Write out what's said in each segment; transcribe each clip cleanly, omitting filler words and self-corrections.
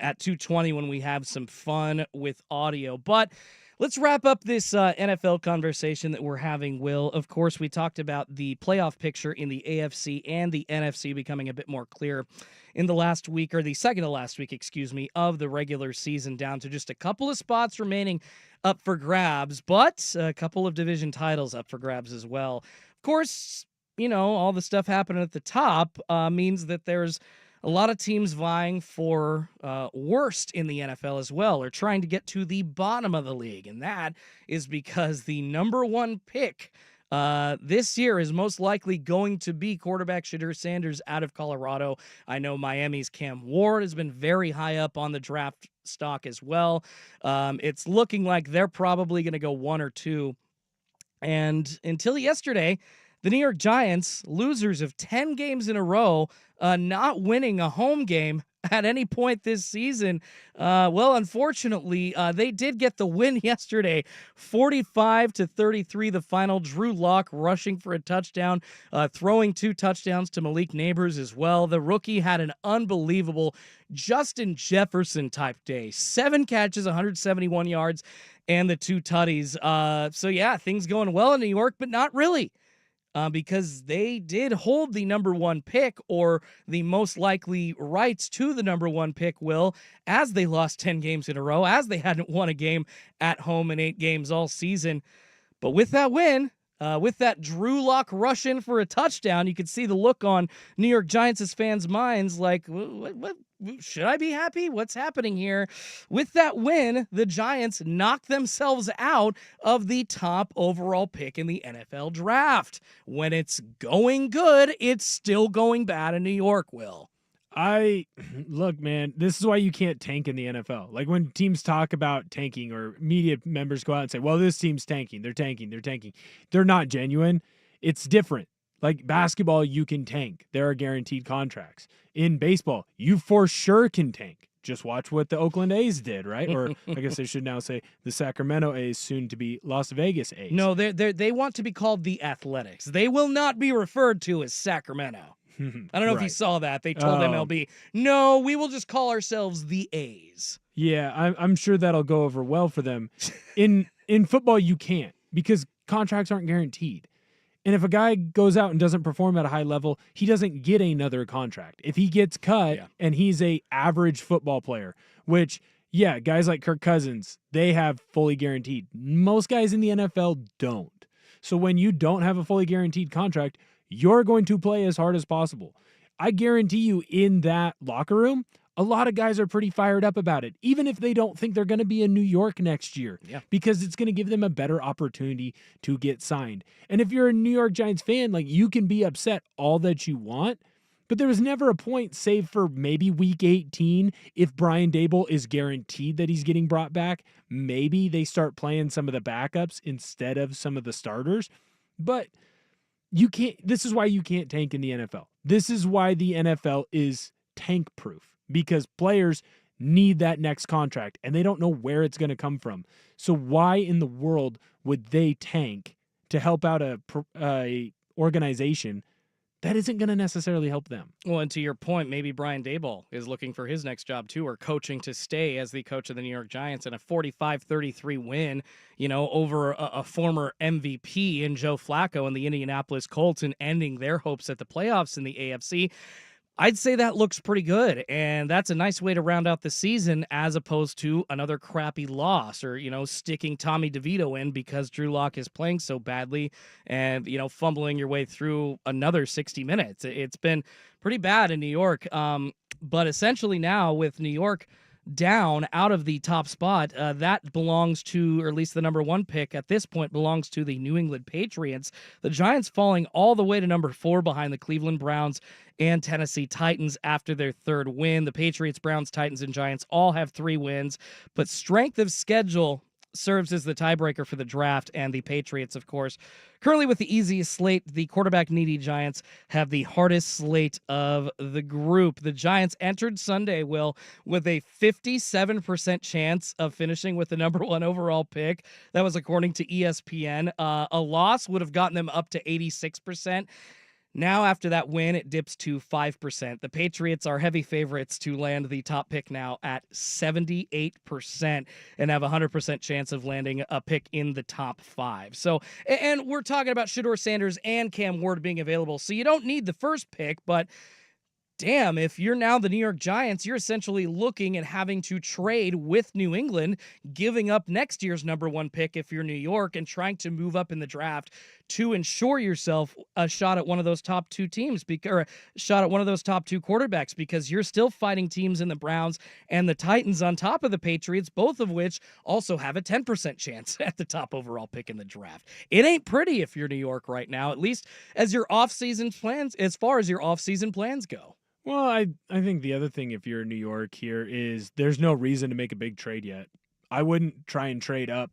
at 2:20 when we have some fun with audio. But let's wrap up this NFL conversation that we're having, Will. Of course, we talked about the playoff picture in the AFC and the NFC becoming a bit more clear in the last week, or the second to last week, excuse me, of the regular season, down to just a couple of spots remaining up for grabs, but a couple of division titles up for grabs as well. Of course, all the stuff happening at the top means that there's a lot of teams vying for worst in the NFL as well, or trying to get to the bottom of the league. And that is because the number one pick this year is most likely going to be quarterback Shedeur Sanders out of Colorado. I know Miami's Cam Ward has been very high up on the draft stock as well. It's looking like they're probably going to go one or two. And until yesterday, the New York Giants, losers of 10 games in a row, not winning a home game at any point this season. Well, unfortunately, they did get the win yesterday, 45-33, the final. Drew Lock rushing for a touchdown, throwing 2 touchdowns to Malik Neighbors as well. The rookie had an unbelievable Justin Jefferson type day, 7 catches, 171 yards, and the 2 tutties. So yeah, things going well in New York, but not really. Because they did hold the number one pick, or the most likely rights to the number one pick, Will, as they lost 10 games in a row, as they hadn't won a game at home in 8 games all season. But with that win, with that Drew Lock rush in for a touchdown, you could see the look on New York Giants' fans' minds like, what should I be happy? What's happening here? With that win, the Giants knocked themselves out of the top overall pick in the NFL draft. When it's going good, it's still going bad in New York, Will. Look, man, this is why you can't tank in the NFL. Like when teams talk about tanking, or media members go out and say, well, this team's tanking. They're tanking. They're not genuine. It's different. Like basketball, you can tank. There are guaranteed contracts. In baseball, you for sure can tank. Just watch what the Oakland A's did, right? Or I guess I should now say the Sacramento A's, soon to be Las Vegas A's. No, they want to be called the Athletics. They will not be referred to as Sacramento. I don't know if you saw that. They told MLB, no, we will just call ourselves the A's. Yeah, I'm sure that'll go over well for them. In football, you can't, because contracts aren't guaranteed. And if a guy goes out and doesn't perform at a high level, he doesn't get another contract. If he gets cut and he's a average football player, which, yeah, guys like Kirk Cousins, they have fully guaranteed. Most guys in the NFL don't. So when you don't have a fully guaranteed contract, you're going to play as hard as possible. I guarantee you, in that locker room, a lot of guys are pretty fired up about it, even if they don't think they're going to be in New York next year, because it's going to give them a better opportunity to get signed. And if you're a New York Giants fan, like, you can be upset all that you want, but there was never a point, save for maybe week 18, if Brian Daboll is guaranteed that he's getting brought back, maybe they start playing some of the backups instead of some of the starters. But you can't. This is why you can't tank in the NFL. This is why the NFL is tank proof, because players need that next contract and they don't know where it's going to come from. So why in the world would they tank to help out a organization that isn't going to necessarily help them? Well, and to your point, maybe Brian Daboll is looking for his next job too, or coaching to stay as the coach of the New York Giants, in a 45-33 win, over a former MVP in Joe Flacco and the Indianapolis Colts, and ending their hopes at the playoffs in the AFC. I'd say that looks pretty good, and that's a nice way to round out the season, as opposed to another crappy loss, or, sticking Tommy DeVito in because Drew Lock is playing so badly and, fumbling your way through another 60 minutes. It's been pretty bad in New York, but essentially now, with New York down out of the top spot, that belongs to, or at least the number one pick at this point, belongs to the New England Patriots. The Giants falling all the way to number 4 behind the Cleveland Browns and Tennessee Titans after their third win. The Patriots, Browns, Titans, and Giants all have 3 wins, but strength of schedule serves as the tiebreaker for the draft, and the Patriots, of course, currently with the easiest slate. The quarterback-needy Giants have the hardest slate of the group. The Giants entered Sunday, Will, with a 57% chance of finishing with the number 1 overall pick. That was according to ESPN. A loss would have gotten them up to 86%. Now, after that win, it dips to 5%. The Patriots are heavy favorites to land the top pick now at 78% and have a 100% chance of landing a pick in the top 5. So, and we're talking about Shedeur Sanders and Cam Ward being available. So you don't need the first pick, but damn, if you're now the New York Giants, you're essentially looking at having to trade with New England, giving up next year's number 1 pick if you're New York, and trying to move up in the draft to ensure yourself a shot at one of those top 2 teams, or a shot at one of those top 2 quarterbacks, because you're still fighting teams in the Browns and the Titans on top of the Patriots, both of which also have a 10% chance at the top overall pick in the draft. It ain't pretty if you're New York right now, at least as your offseason plans, as far as your offseason plans go. Well, I think the other thing, if you're in New York here, is there's no reason to make a big trade yet. I wouldn't try and trade up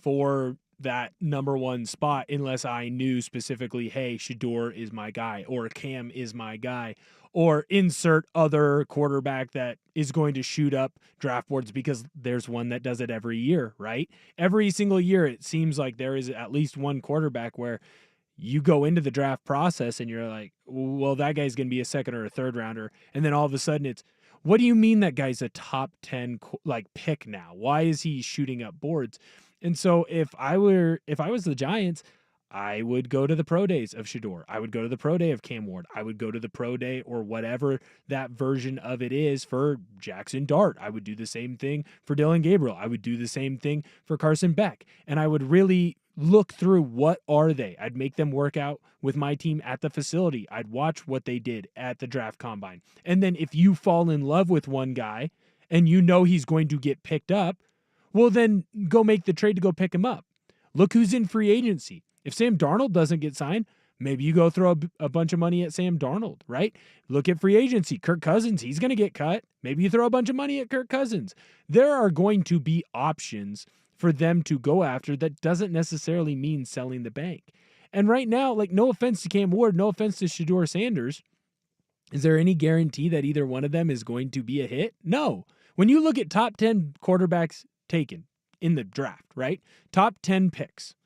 for that number 1 spot unless I knew specifically, hey, Shedeur is my guy, or Cam is my guy, or insert other quarterback that is going to shoot up draft boards, because there's one that does it every year, right? Every single year, it seems like there is at least one quarterback where you go into the draft process and you're like, well, that guy's going to be a second or a third rounder. And then all of a sudden it's, what do you mean that guy's a top 10 pick now? Why is he shooting up boards? And so if I was the Giants, I would go to the pro days of Shedeur. I would go to the pro day of Cam Ward. I would go to the pro day or whatever that version of it is for Jackson Dart. I would do the same thing for Dylan Gabriel. I would do the same thing for Carson Beck. And I would really look through, what are they? I'd make them work out with my team at the facility. I'd watch what they did at the draft combine. And then if you fall in love with one guy and you know he's going to get picked up, well, then go make the trade to go pick him up. Look who's in free agency. If Sam Darnold doesn't get signed, maybe you go throw a bunch of money at Sam Darnold, right? Look at free agency. Kirk Cousins, he's going to get cut. Maybe you throw a bunch of money at Kirk Cousins. There are going to be options for them to go after that doesn't necessarily mean selling the bank. And right now, like, no offense to Cam Ward, no offense to Shedeur Sanders, is there any guarantee that either one of them is going to be a hit? No. When you look at top 10 quarterbacks taken in the draft, right? Top 10 picks,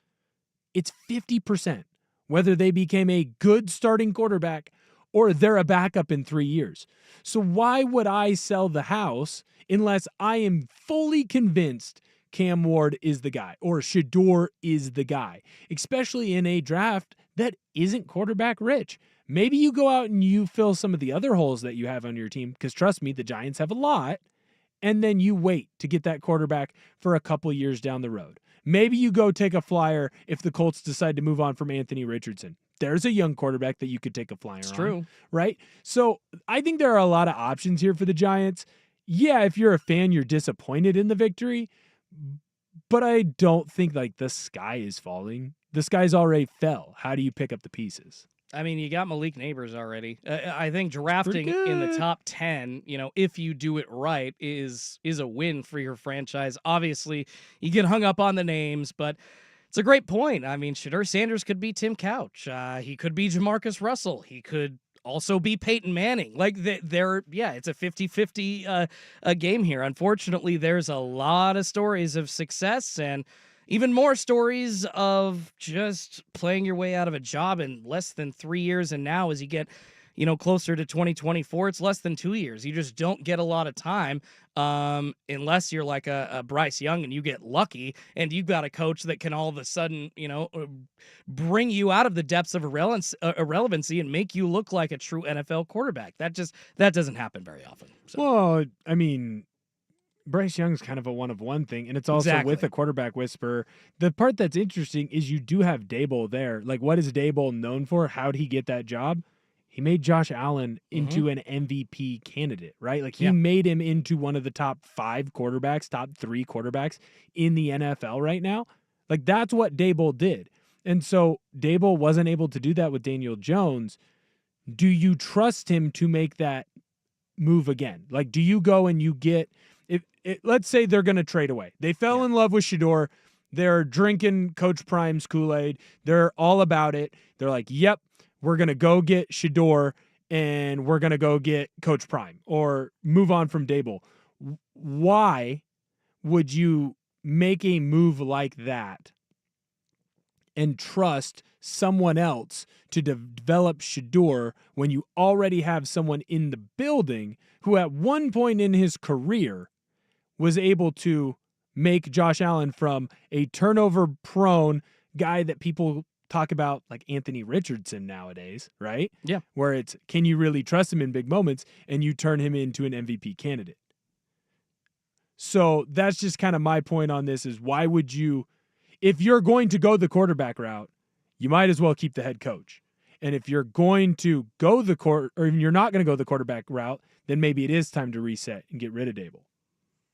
it's 50%, whether they became a good starting quarterback or they're a backup in 3 years. So why would I sell the house unless I am fully convinced Cam Ward is the guy or Shedeur is the guy, especially in a draft that isn't quarterback rich? Maybe you go out and you fill some of the other holes that you have on your team, because trust me, the Giants have a lot, and then you wait to get that quarterback for a couple years down the road. Maybe you go take a flyer if the Colts decide to move on from Anthony Richardson. There's a young quarterback that you could take a flyer on. It's true. Right? So I think there are a lot of options here for the Giants. Yeah, if you're a fan, you're disappointed in the victory, but I don't think like the sky is falling. The sky's already fell. How do you pick up the pieces? I mean, you got Malik Neighbors already. I think drafting in the top 10, if you do it right, is a win for your franchise. Obviously, you get hung up on the names, but it's a great point. I mean, Shedeur Sanders could be Tim Couch. He could be Jamarcus Russell. He could also be Peyton Manning. Like, it's a 50-50 game here. Unfortunately, there's a lot of stories of success and even more stories of just playing your way out of a job in less than 3 years. And now as you get, closer to 2024, it's less than 2 years. You just don't get a lot of time unless you're like a Bryce Young and you get lucky and you've got a coach that can all of a sudden, bring you out of the depths of irrelevancy and make you look like a true NFL quarterback. That doesn't happen very often. So. Well, I mean, Bryce Young's kind of a one-of-one thing, and it's also with a quarterback whisperer. The part that's interesting is you do have Daboll there. Like, what is Daboll known for? How'd he get that job? He made Josh Allen into an MVP candidate, right? Like, he made him into one of the top 5 quarterbacks, top 3 quarterbacks in the NFL right now. Like, that's what Daboll did. And so Daboll wasn't able to do that with Daniel Jones. Do you trust him to make that move again? Like, do you go and you get... let's say they're going to trade away. They fell in love with Shedeur. They're drinking Coach Prime's Kool-Aid. They're all about it. They're like, yep, we're going to go get Shedeur and we're going to go get Coach Prime or move on from Daboll. Why would you make a move like that and trust someone else to develop Shedeur when you already have someone in the building who at one point in his career was able to make Josh Allen from a turnover prone guy that people talk about like Anthony Richardson nowadays, right? Yeah. Where it's, can you really trust him in big moments? And you turn him into an MVP candidate. So that's just kind of my point on this is why would you, if you're going to go the quarterback route, you might as well keep the head coach. And if you're going to go or you're not going to go the quarterback route, then maybe it is time to reset and get rid of Daboll.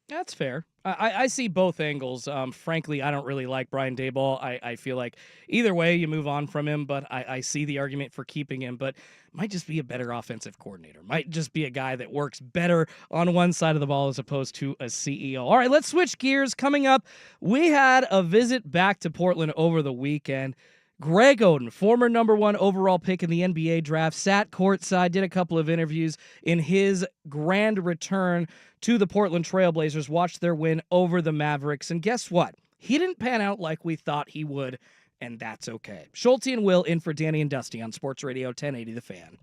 That's fair. I see both angles. Frankly, I don't really like Brian Daboll. I feel like either way you move on from him, but I see the argument for keeping him, but might just be a better offensive coordinator. Might just be a guy that works better on one side of the ball as opposed to a CEO. All right, let's switch gears. Coming up, we had a visit back to Portland over the weekend. Greg Oden, former number 1 overall pick in the NBA draft, sat courtside, did a couple of interviews in his grand return to the Portland Trailblazers, watched their win over the Mavericks. And guess what? He didn't pan out like we thought he would, and that's okay. Schulte and Will in for Danny and Dusty on Sports Radio 1080 The Fan.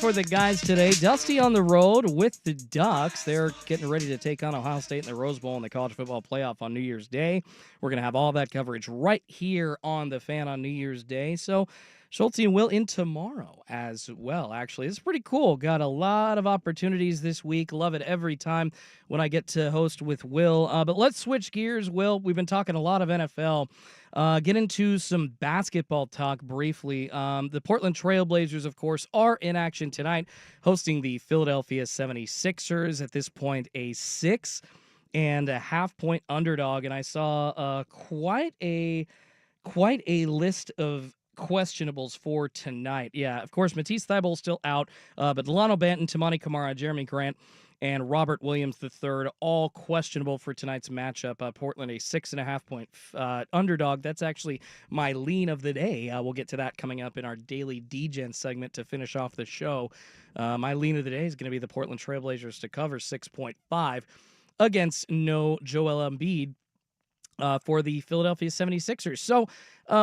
for the guys today. Dusty on the road with the Ducks. They're getting ready to take on Ohio State in the Rose Bowl in the College Football Playoff on New Year's Day. We're going to have all that coverage right here on The Fan on New Year's Day. So Schulte and Will in tomorrow as well, actually. It's pretty cool. Got a lot of opportunities this week. Love it every time when I get to host with Will. But let's switch gears, Will. We've been talking a lot of NFL. Get into some basketball talk briefly. The Portland Trailblazers, of course, are in action tonight, hosting the Philadelphia 76ers. At this point, a 6.5 point underdog. And I saw quite a list of questionables for tonight. Yeah, of course, Matisse Thybulle still out, but Delano Banton, Tamani Kamara, Jeremy Grant, and Robert Williams III all questionable for tonight's matchup. Portland a 6.5 point underdog. That's actually my lean of the day. We'll get to that coming up in our daily DGen segment to finish off the show. My lean of the day is going to be the Portland Trailblazers to cover 6.5 against no Joel Embiid for the Philadelphia 76ers. So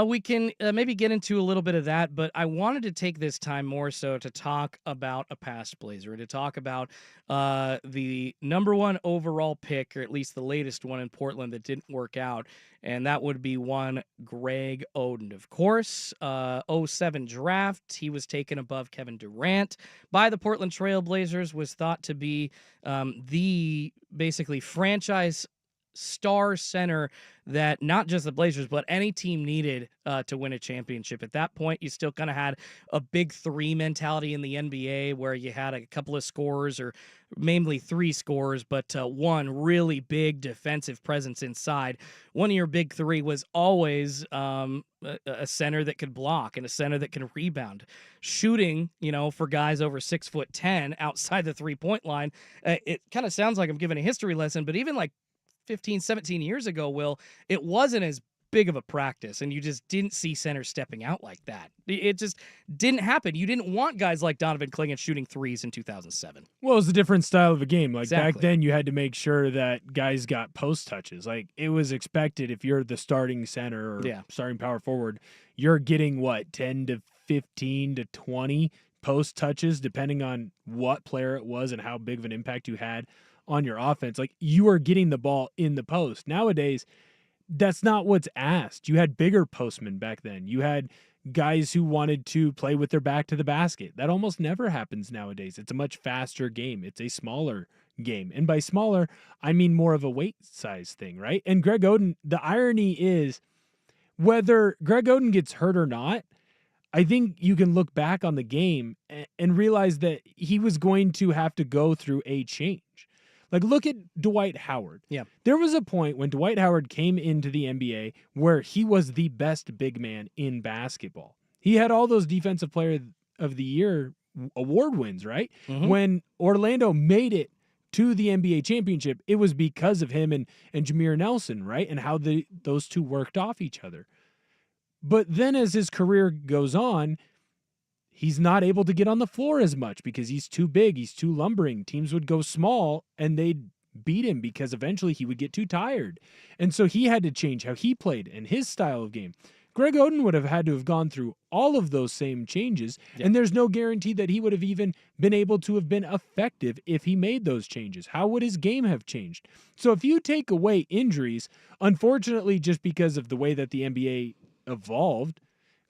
we can maybe get into a little bit of that, but I wanted to take this time more so to talk about a past Blazer, to talk about the number one overall pick, or at least the latest one in Portland that didn't work out, and that would be one Greg Oden. Of course, 07 draft, he was taken above Kevin Durant by the Portland Trailblazers, was thought to be the basically franchise star center that not just the Blazers, but any team needed to win a championship. At that point, you still kind of had a big three mentality in the NBA where you had a couple of scorers, or mainly three scorers, but one really big defensive presence inside. One of your big three was always a center that could block and a center that can rebound. Shooting, for guys over 6'10" outside the 3-point line, it kind of sounds like I'm giving a history lesson, but even like 15, 17 years ago, Will, it wasn't as big of a practice, and you just didn't see centers stepping out like that. It just didn't happen. You didn't want guys like Donovan Clingan shooting threes in 2007. Well, it was a different style of a game. Like Exactly. Back then, you had to make sure that guys got post touches. Like it was expected if you're the starting center or starting power forward, you're getting 10 to 15 to 20 post touches, depending on what player it was and how big of an impact you had on your offense. Like you are getting the ball in the post. Nowadays, that's not what's asked. You had bigger postmen back then. You had guys who wanted to play with their back to the basket. That almost never happens nowadays. It's a much faster game. It's a smaller game. And by smaller, I mean more of a weight size thing, right? And Greg Oden, the irony is whether Greg Oden gets hurt or not, I think you can look back on the game and realize that he was going to have to go through a change. Like, look at Dwight Howard. Yeah. There was a point when Dwight Howard came into the NBA where he was the best big man in basketball. He had all those Defensive Player of the Year award wins, right? Mm-hmm. When Orlando made it to the NBA championship, it was because of him and Jameer Nelson, right? And how those two worked off each other. But then as his career goes on, he's not able to get on the floor as much because he's too big. He's too lumbering. Teams would go small and they'd beat him because eventually he would get too tired. And so he had to change how he played and his style of game. Greg Oden would have had to have gone through all of those same changes, and there's no guarantee that he would have even been able to have been effective if he made those changes. How would his game have changed? So if you take away injuries, unfortunately, just because of the way that the NBA evolved,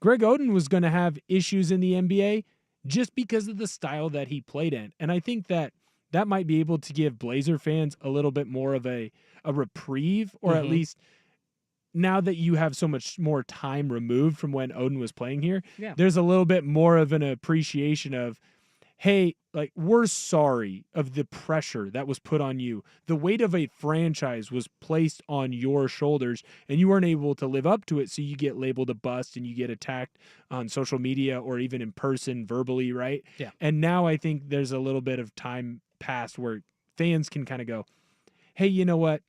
Greg Oden was going to have issues in the NBA just because of the style that he played in. And I think that might be able to give Blazer fans a little bit more of a reprieve, or at least now that you have so much more time removed from when Oden was playing here, there's a little bit more of an appreciation of, hey, like, we're sorry of the pressure that was put on you. The weight of a franchise was placed on your shoulders, and you weren't able to live up to it, so you get labeled a bust and you get attacked on social media or even in person verbally, right? Yeah. And now I think there's a little bit of time passed where fans can kind of go, hey, you know what?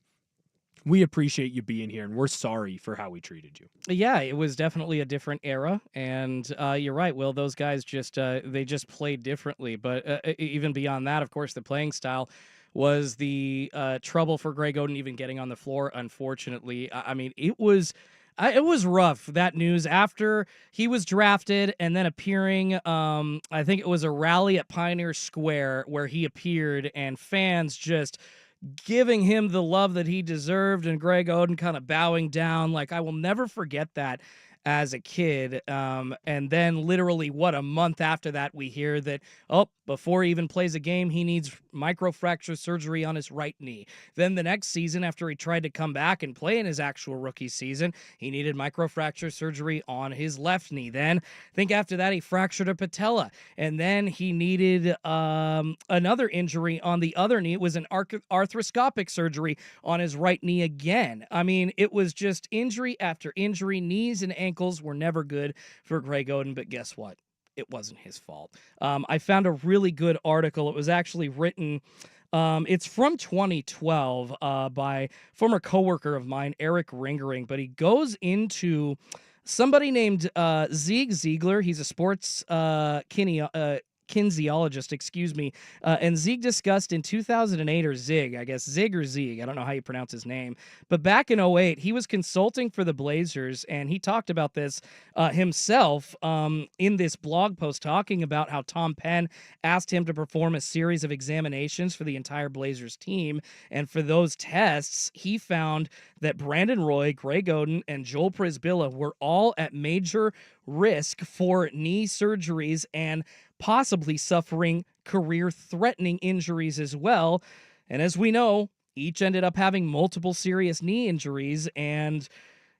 We appreciate you being here, and we're sorry for how we treated you. Yeah, it was definitely a different era, and you're right, Will. Those guys they just played differently. But even beyond that, of course, the playing style was the trouble for Greg Oden even getting on the floor, unfortunately. I mean, it was It was rough, that news after he was drafted and then appearing. I think it was a rally at Pioneer Square where he appeared, and fans just giving him the love that he deserved, and Greg Oden kind of bowing down. Like, I will never forget that as a kid. And then literally what, a month after that, we hear that, oh, before he even plays a game, he needs microfracture surgery on his right knee. Then the next season, after he tried to come back and play in his actual rookie season, he needed microfracture surgery on his left knee. Then I think after that, he fractured a patella, and then he needed another injury on the other knee. It was an arthroscopic surgery on his right knee again. I mean, it was just injury after injury. Knees and ankles were never good for Greg Oden, but guess what? It wasn't his fault. I found a really good article. It was actually written, it's from 2012 by former coworker of mine, Eric Ringering, but he goes into somebody named Zig Ziegler. He's a sports kinesiologist, excuse me. And Zig discussed in 2008, or Zig, I guess, Zig or Zig, I don't know how you pronounce his name, but back in 08, he was consulting for the Blazers, and he talked about this himself in this blog post, talking about how Tom Penn asked him to perform a series of examinations for the entire Blazers team, and for those tests, he found that Brandon Roy, Greg Oden, and Joel Prisbilla were all at major risk for knee surgeries and possibly suffering career-threatening injuries as well. And as we know, each ended up having multiple serious knee injuries, and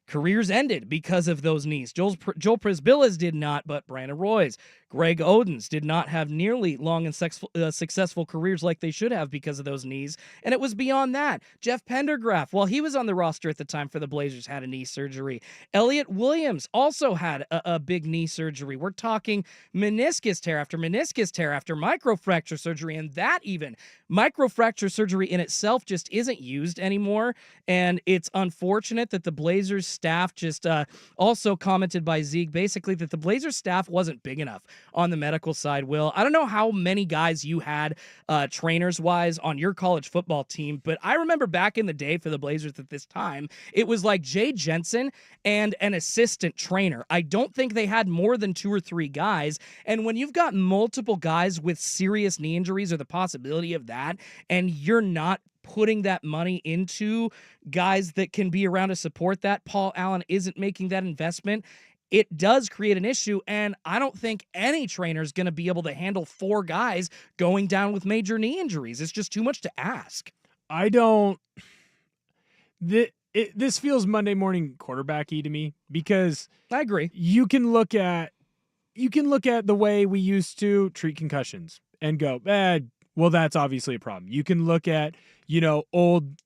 careers ended because of those knees. Joel Prisbilla's did not, but Brandon Roy's, Greg Oden's did not have nearly long and successful careers like they should have because of those knees. And it was beyond that. Jeff Pendergraph, while he was on the roster at the time for the Blazers, had a knee surgery. Elliot Williams also had a big knee surgery. We're talking meniscus tear after microfracture surgery, and that even microfracture surgery in itself just isn't used anymore. And it's unfortunate that the Blazers staff just also commented by Zeke, basically that the Blazers staff wasn't big enough on the medical side. Will, I don't know how many guys you had trainers-wise on your college football team, but I remember back in the day for the Blazers at this time, it was like Jay Jensen and an assistant trainer. I don't think they had more than 2 or 3 guys, and when you've got multiple guys with serious knee injuries or the possibility of that, and you're not putting that money into guys that can be around to support that, Paul Allen isn't making that investment, it does create an issue, and I don't think any trainer is going to be able to handle 4 guys going down with major knee injuries. It's just too much to ask. I don't. This feels Monday morning quarterbacky to me, because I agree. You can look at the way we used to treat concussions and go, well, that's obviously a problem. You can look at, old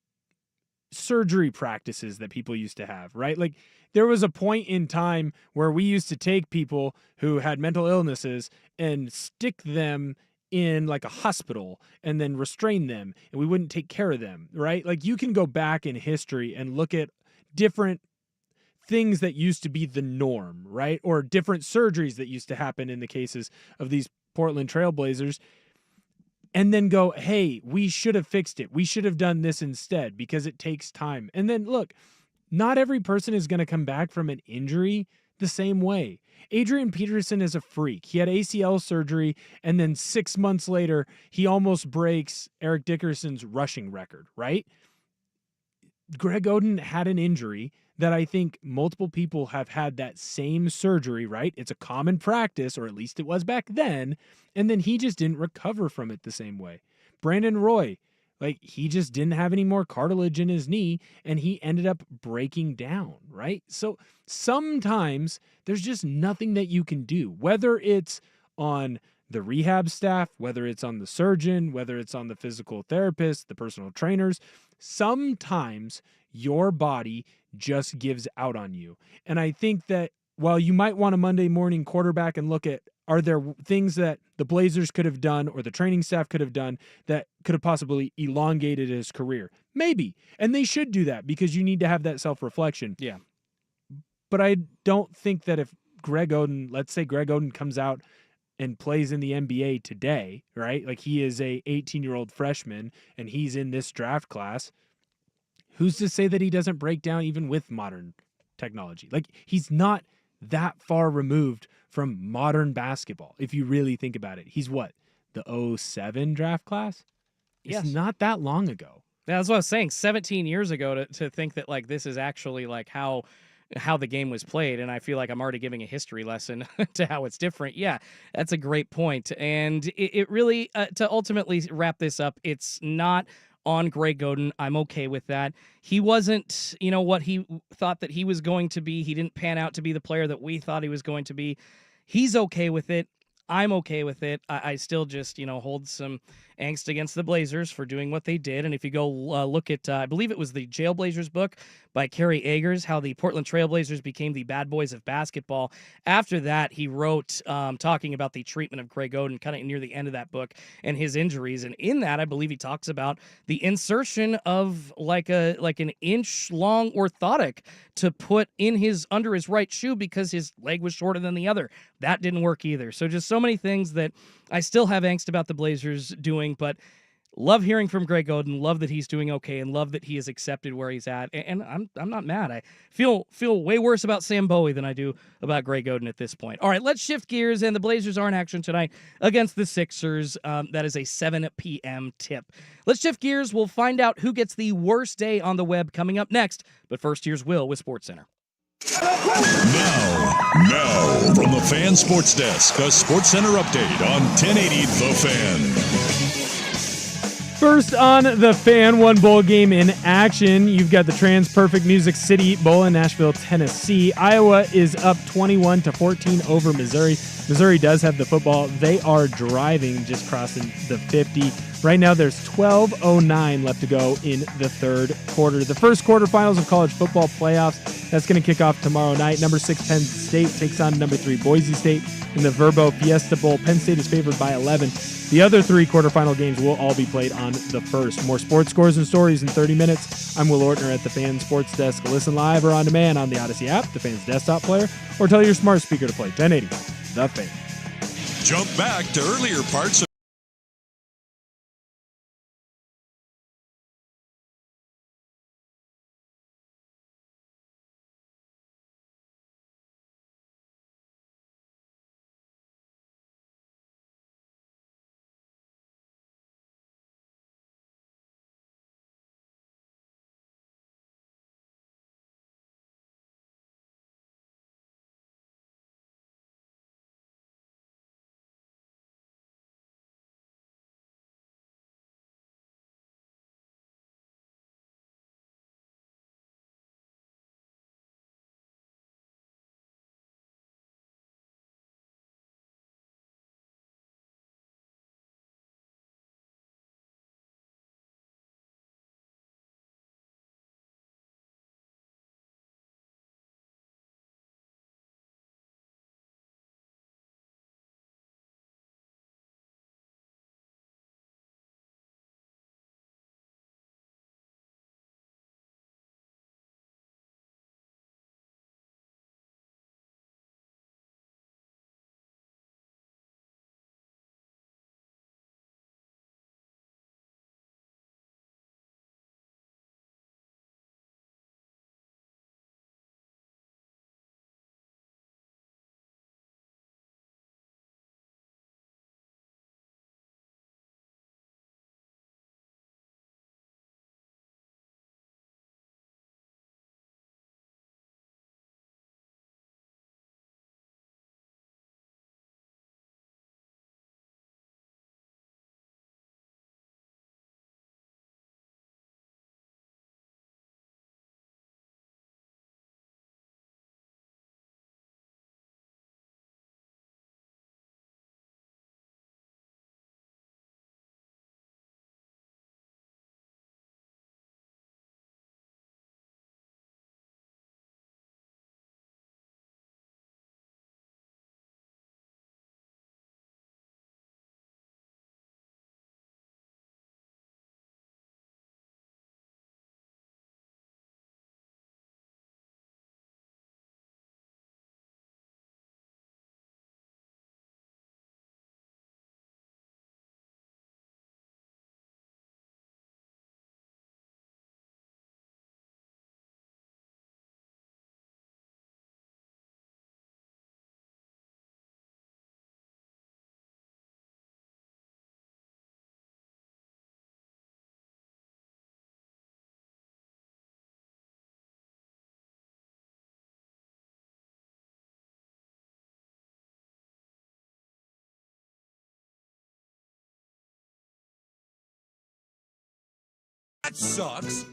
surgery practices that people used to have, right? Like, there was a point in time where we used to take people who had mental illnesses and stick them in like a hospital and then restrain them, and we wouldn't take care of them, right? Like, you can go back in history and look at different things that used to be the norm, right? Or different surgeries that used to happen in the cases of these Portland Trailblazers, and then go, hey, we should have fixed it. We should have done this instead, because it takes time. And then look, not every person is going to come back from an injury the same way. Adrian Peterson is a freak. He had ACL surgery, and then 6 months later, he almost breaks Eric Dickerson's rushing record, right? Greg Oden had an injury that I think multiple people have had that same surgery, right? It's a common practice, or at least it was back then, and then he just didn't recover from it the same way. Brandon Roy, like, he just didn't have any more cartilage in his knee, and he ended up breaking down, right? So sometimes there's just nothing that you can do, whether it's on the rehab staff, whether it's on the surgeon, whether it's on the physical therapist, the personal trainers. Sometimes your body just gives out on you. And I think that while you might want a Monday morning quarterback and look at, are there things that the Blazers could have done or the training staff could have done that could have possibly elongated his career? Maybe. And they should do that, because you need to have that self-reflection. Yeah. But I don't think that if let's say Greg Oden comes out and plays in the NBA today, right? Like, he is a 18-year-old freshman and he's in this draft class. Who's to say that he doesn't break down even with modern technology. Like, he's not that far removed from modern basketball. If you really think about it, he's what, the '07 draft class? It's Yes. not that long ago. That's what I was saying. 17 years ago to think that like this is actually like how the game was played, and I feel like I'm already giving a history lesson to how it's different. Yeah, that's a great point, and it really to ultimately wrap this up, it's not on Greg Oden. I'm okay with that. He wasn't, what he thought that he was going to be. He didn't pan out to be the player that we thought he was going to be. He's okay with it. I'm okay with it. I still just, hold some angst against the Blazers for doing what they did. And if you go look at, I believe it was the Jailblazers book by Kerry Agers, how the Portland Trailblazers became the bad boys of basketball. After that, he wrote talking about the treatment of Greg Oden kind of near the end of that book and his injuries. And in that, I believe he talks about the insertion of like an inch long orthotic to put in under his right shoe because his leg was shorter than the other. That didn't work either. So just so many things that I still have angst about the Blazers doing, but love hearing from Greg Oden, love that he's doing okay, and love that he has accepted where he's at. And I'm not mad. I feel way worse about Sam Bowie than I do about Greg Oden at this point. All right, let's shift gears, and the Blazers are in action tonight against the Sixers. That is a 7 p.m. tip. Let's shift gears. We'll find out who gets the worst day on the web coming up next. But first, here's Will with SportsCenter. Now, from the Fan Sports Desk, a SportsCenter update on 1080 The Fan. First on The Fan, one bowl game in action. You've got the Trans-Perfect Music City Bowl in Nashville, Tennessee. Iowa is up 21-14 over Missouri. Missouri does have the football. They are driving, just crossing the 50. Right now, there's 12:09 left to go in the third quarter. The first quarterfinals of college football playoffs, that's going to kick off tomorrow night. Number 6 Penn State takes on number 3 Boise State in the Verbo Fiesta Bowl. Penn State is favored by 11. The other 3 quarterfinal games will all be played on the first. More sports scores and stories in 30 minutes. I'm Will Ortner at the Fan Sports Desk. Listen live or on demand on the Odyssey app, the Fan's desktop player, or tell your smart speaker to play 1080 The Fan. Jump back to earlier parts of That sucks.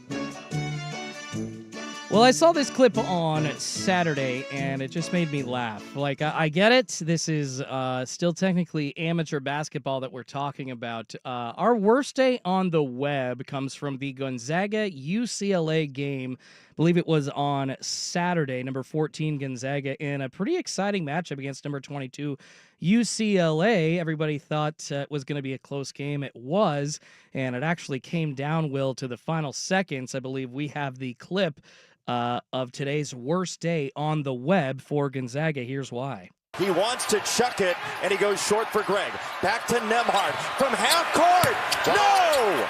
Well, I saw this clip on Saturday, and it just made me laugh. Like, I get it. This is still technically amateur basketball that we're talking about. Our worst day on the web comes from the Gonzaga-UCLA game. I believe it was on Saturday, number 14 Gonzaga, in a pretty exciting matchup against number 22 UCLA. Everybody thought it was going to be a close game. It was, and it actually came down, Will, to the final seconds. I believe we have the clip of today's worst day on the web for Gonzaga. Here's why. He wants to chuck it, and he goes short for Greg. Back to Nembhard from half court. No!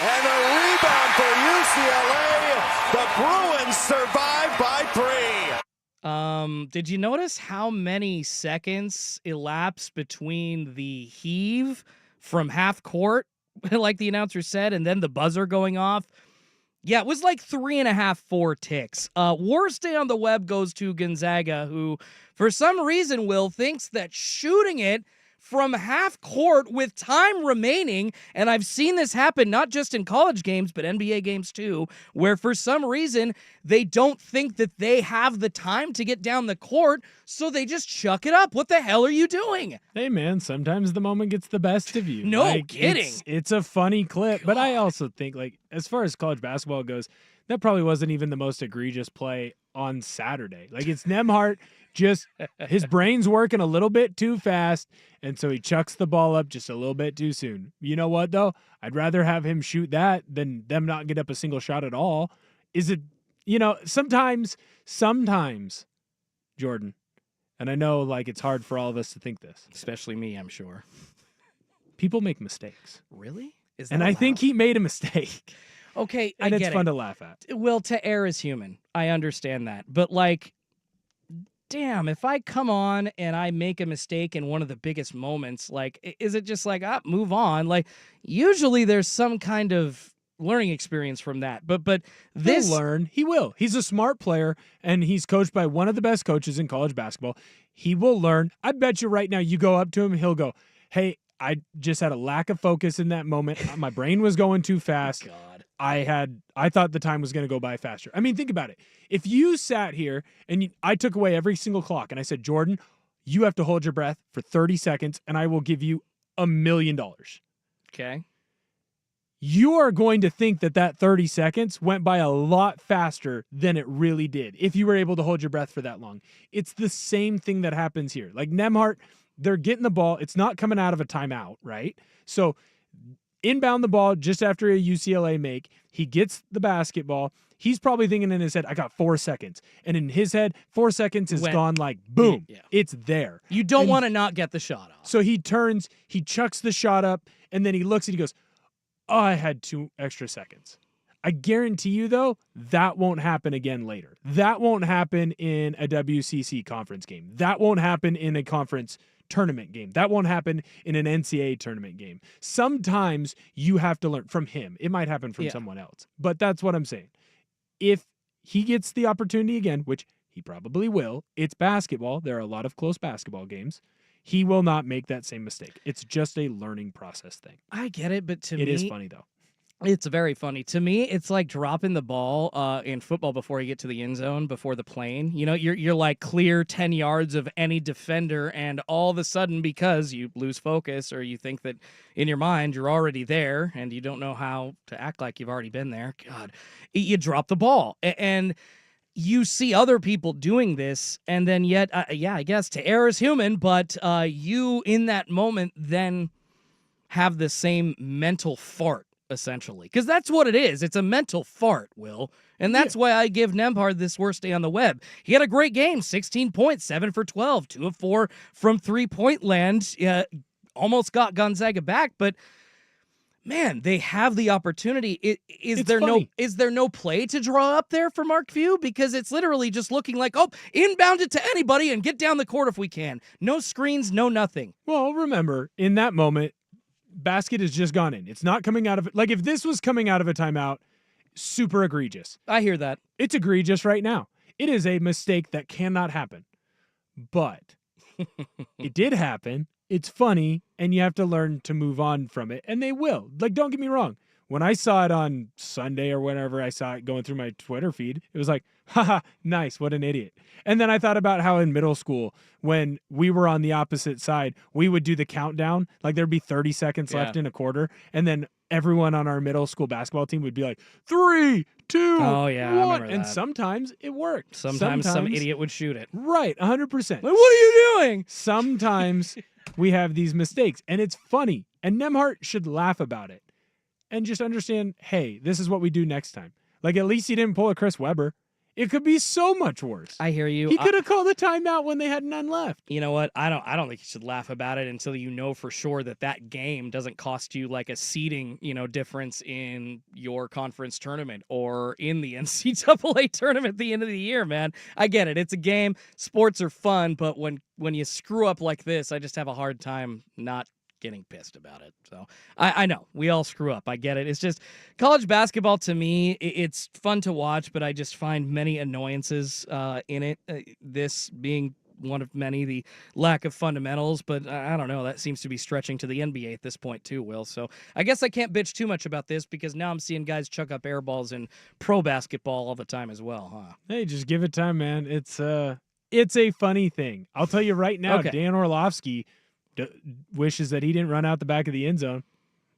And a rebound for UCLA. The Bruins survive by 3. Did you notice how many seconds elapsed between the heave from half court, like the announcer said, and then the buzzer going off? Yeah, it was like 3.5, 4 ticks. Worst day on the web goes to Gonzaga, who, for some reason, Will, thinks that shooting it from half court with time remaining, and I've seen this happen not just in college games, but NBA games too, where for some reason they don't think that they have the time to get down the court, so they just chuck it up. What the hell are you doing? Hey, man, sometimes the moment gets the best of you. No kidding. It's a funny clip, but I also think, like, as far as college basketball goes, that probably wasn't even the most egregious play on Saturday. Like, it's Nembhard, just his brain's working a little bit too fast, and so he chucks the ball up just a little bit too soon. You know what, though? I'd rather have him shoot that than them not get up a single shot at all. Is it, sometimes, Jordan, and I know, like, it's hard for all of us to think this. Especially me, I'm sure. People make mistakes. Really? Is And that I think allowed? he made a mistake. Okay, And I it's get fun it. to laugh at. Well, to err is human. I understand that. But, like, damn, if I come on and I make a mistake in one of the biggest moments, like, is it just like, move on? Like, usually there's some kind of learning experience from that. But this He'll learn. He will. He's a smart player, and he's coached by one of the best coaches in college basketball. He will learn. I bet you right now you go up to him, he'll go, hey, I just had a lack of focus in that moment. My brain was going too fast. God. I thought the time was going to go by faster. I mean, think about it. If you sat here and I took away every single clock and I said, Jordan, you have to hold your breath for 30 seconds and I will give you $1 million. Okay. You are going to think that 30 seconds went by a lot faster than it really did if you were able to hold your breath for that long. It's the same thing that happens here. Like Nembhard, they're getting the ball. It's not coming out of a timeout, right? So inbound the ball just after a UCLA make. He gets the basketball. He's probably thinking in his head, I got 4 seconds. And in his head, 4 seconds has gone like boom. Yeah. It's there. You don't want to not get the shot off. So he turns, he chucks the shot up, and then he looks and he goes, oh, I had 2 extra seconds. I guarantee you, though, that won't happen again later. That won't happen in a WCC conference game. That won't happen in a conference tournament game. That won't happen in an NCAA tournament game. Sometimes you have to learn from him. It might happen from someone else, but that's what I'm saying. If he gets the opportunity again, which he probably will, it's basketball. There are a lot of close basketball games. He will not make that same mistake. It's just a learning process thing. I get it, but to me, It is funny, though. It's very funny. To me, it's like dropping the ball in football before you get to the end zone, before the plane. You know, you're like clear 10 yards of any defender, and all of a sudden, because you lose focus or you think that in your mind you're already there and you don't know how to act like you've already been there, God, you drop the ball. And you see other people doing this, and then yet, I guess to err is human, but you in that moment then have the same mental fart. Essentially, because that's what it is. It's a mental fart, Will. And that's why I give Nembhard this worst day on the web. He had a great game, 16 points, 7 for 12, 2 of 4 from 3-point land. Almost got Gonzaga back, but man, they have the opportunity. Is there no play to draw up there for Mark Few? Because it's literally just looking like, inbound it to anybody and get down the court if we can. No screens, no nothing. Well, remember, in that moment, basket has just gone in. It's not coming out of it. Like if this was coming out of a timeout, super egregious. I hear that. It's egregious right now. It is a mistake that cannot happen. But it did happen. It's funny, and you have to learn to move on from it. And they will. Like, don't get me wrong. When I saw it on Sunday or whenever I saw it going through my Twitter feed, it was like, haha, nice, what an idiot. And then I thought about how in middle school, when we were on the opposite side, we would do the countdown. Like there'd be 30 seconds left in a quarter. And then everyone on our middle school basketball team would be like, 3, 2, Oh, yeah, I 1. remember And that. sometimes it worked. Sometimes some idiot would shoot it. Right, 100%. Like, what are you doing? Sometimes we have these mistakes, and it's funny. And Nembhard should laugh about it and just understand, hey, this is what we do next time. Like, at least he didn't pull a Chris Webber. It could be so much worse. I hear you. He could have called the timeout when they had none left. You know what? I don't think you should laugh about it until you know for sure that game doesn't cost you like a seeding, difference in your conference tournament or in the NCAA tournament at the end of the year, man. I get it. It's a game. Sports are fun, but when you screw up like this, I just have a hard time not getting pissed about it. So I know we all screw up. I get it. It's just college basketball to me. It's fun to watch, but I just find many annoyances in it. This being one of many, the lack of fundamentals, but I don't know. That seems to be stretching to the NBA at this point too, Will. So I guess I can't bitch too much about this because now I'm seeing guys chuck up air balls in pro basketball all the time as well, huh? Hey, just give it time, man. It's a funny thing. I'll tell you right now, Okay. Dan Orlovsky wishes that he didn't run out the back of the end zone.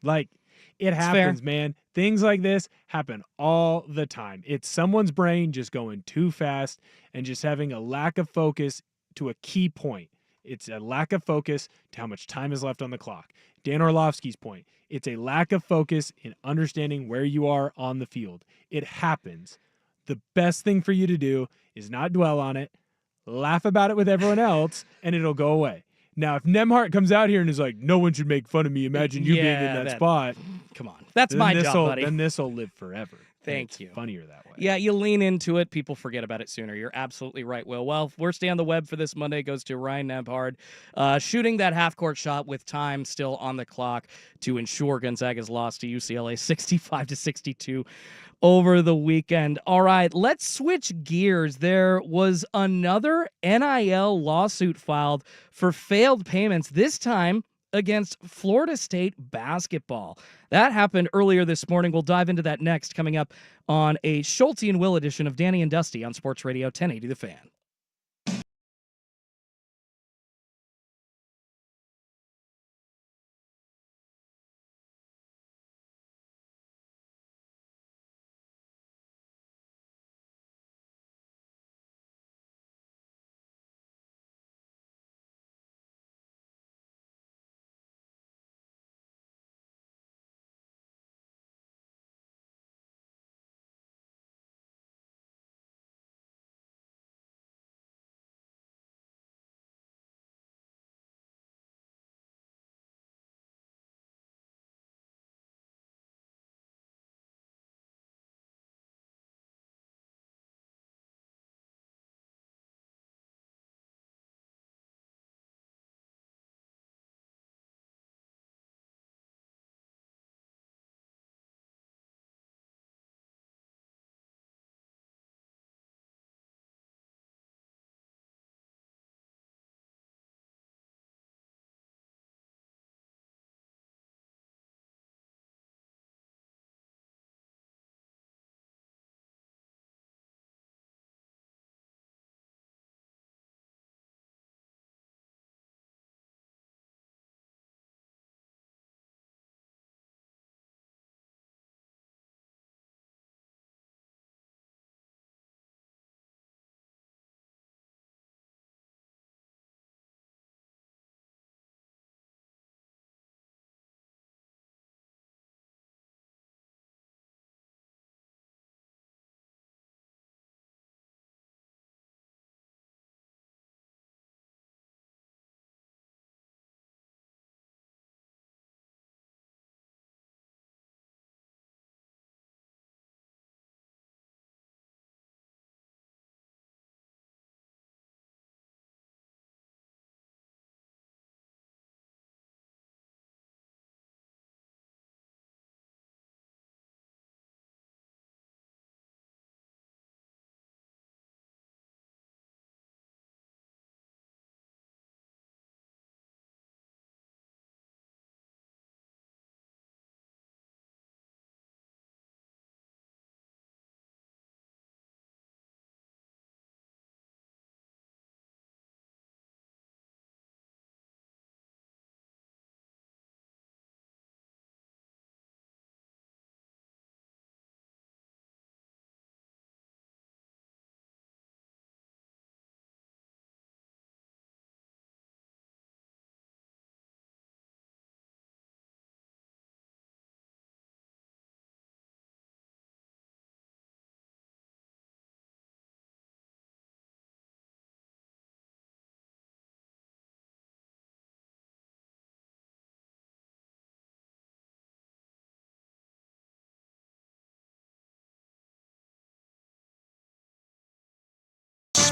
Like, it happens, man. Things like this happen all the time. It's someone's brain just going too fast and just having a lack of focus to a key point. It's a lack of focus to how much time is left on the clock. Dan Orlovsky's point, it's a lack of focus in understanding where you are on the field. It happens. The best thing for you to do is not dwell on it, laugh about it with everyone else, and it'll go away. Now, if Nembhard comes out here and is like, no one should make fun of me, imagine you being in that spot. Come on. That's my job, buddy. Then this will live forever. Thank you. Funnier that way. Yeah, you lean into it, people forget about it sooner. You're absolutely right, Will. Well, worst day on the web for this Monday goes to Ryan Nembhard, shooting that half-court shot with time still on the clock to ensure Gonzaga's loss to UCLA 65-62 over the weekend. All right, let's switch gears. There was another NIL lawsuit filed for failed payments, this time against Florida State basketball. That happened earlier this morning. We'll dive into that next, coming up on a Schulte and Will edition of Danny and Dusty on Sports Radio 1080 The Fan.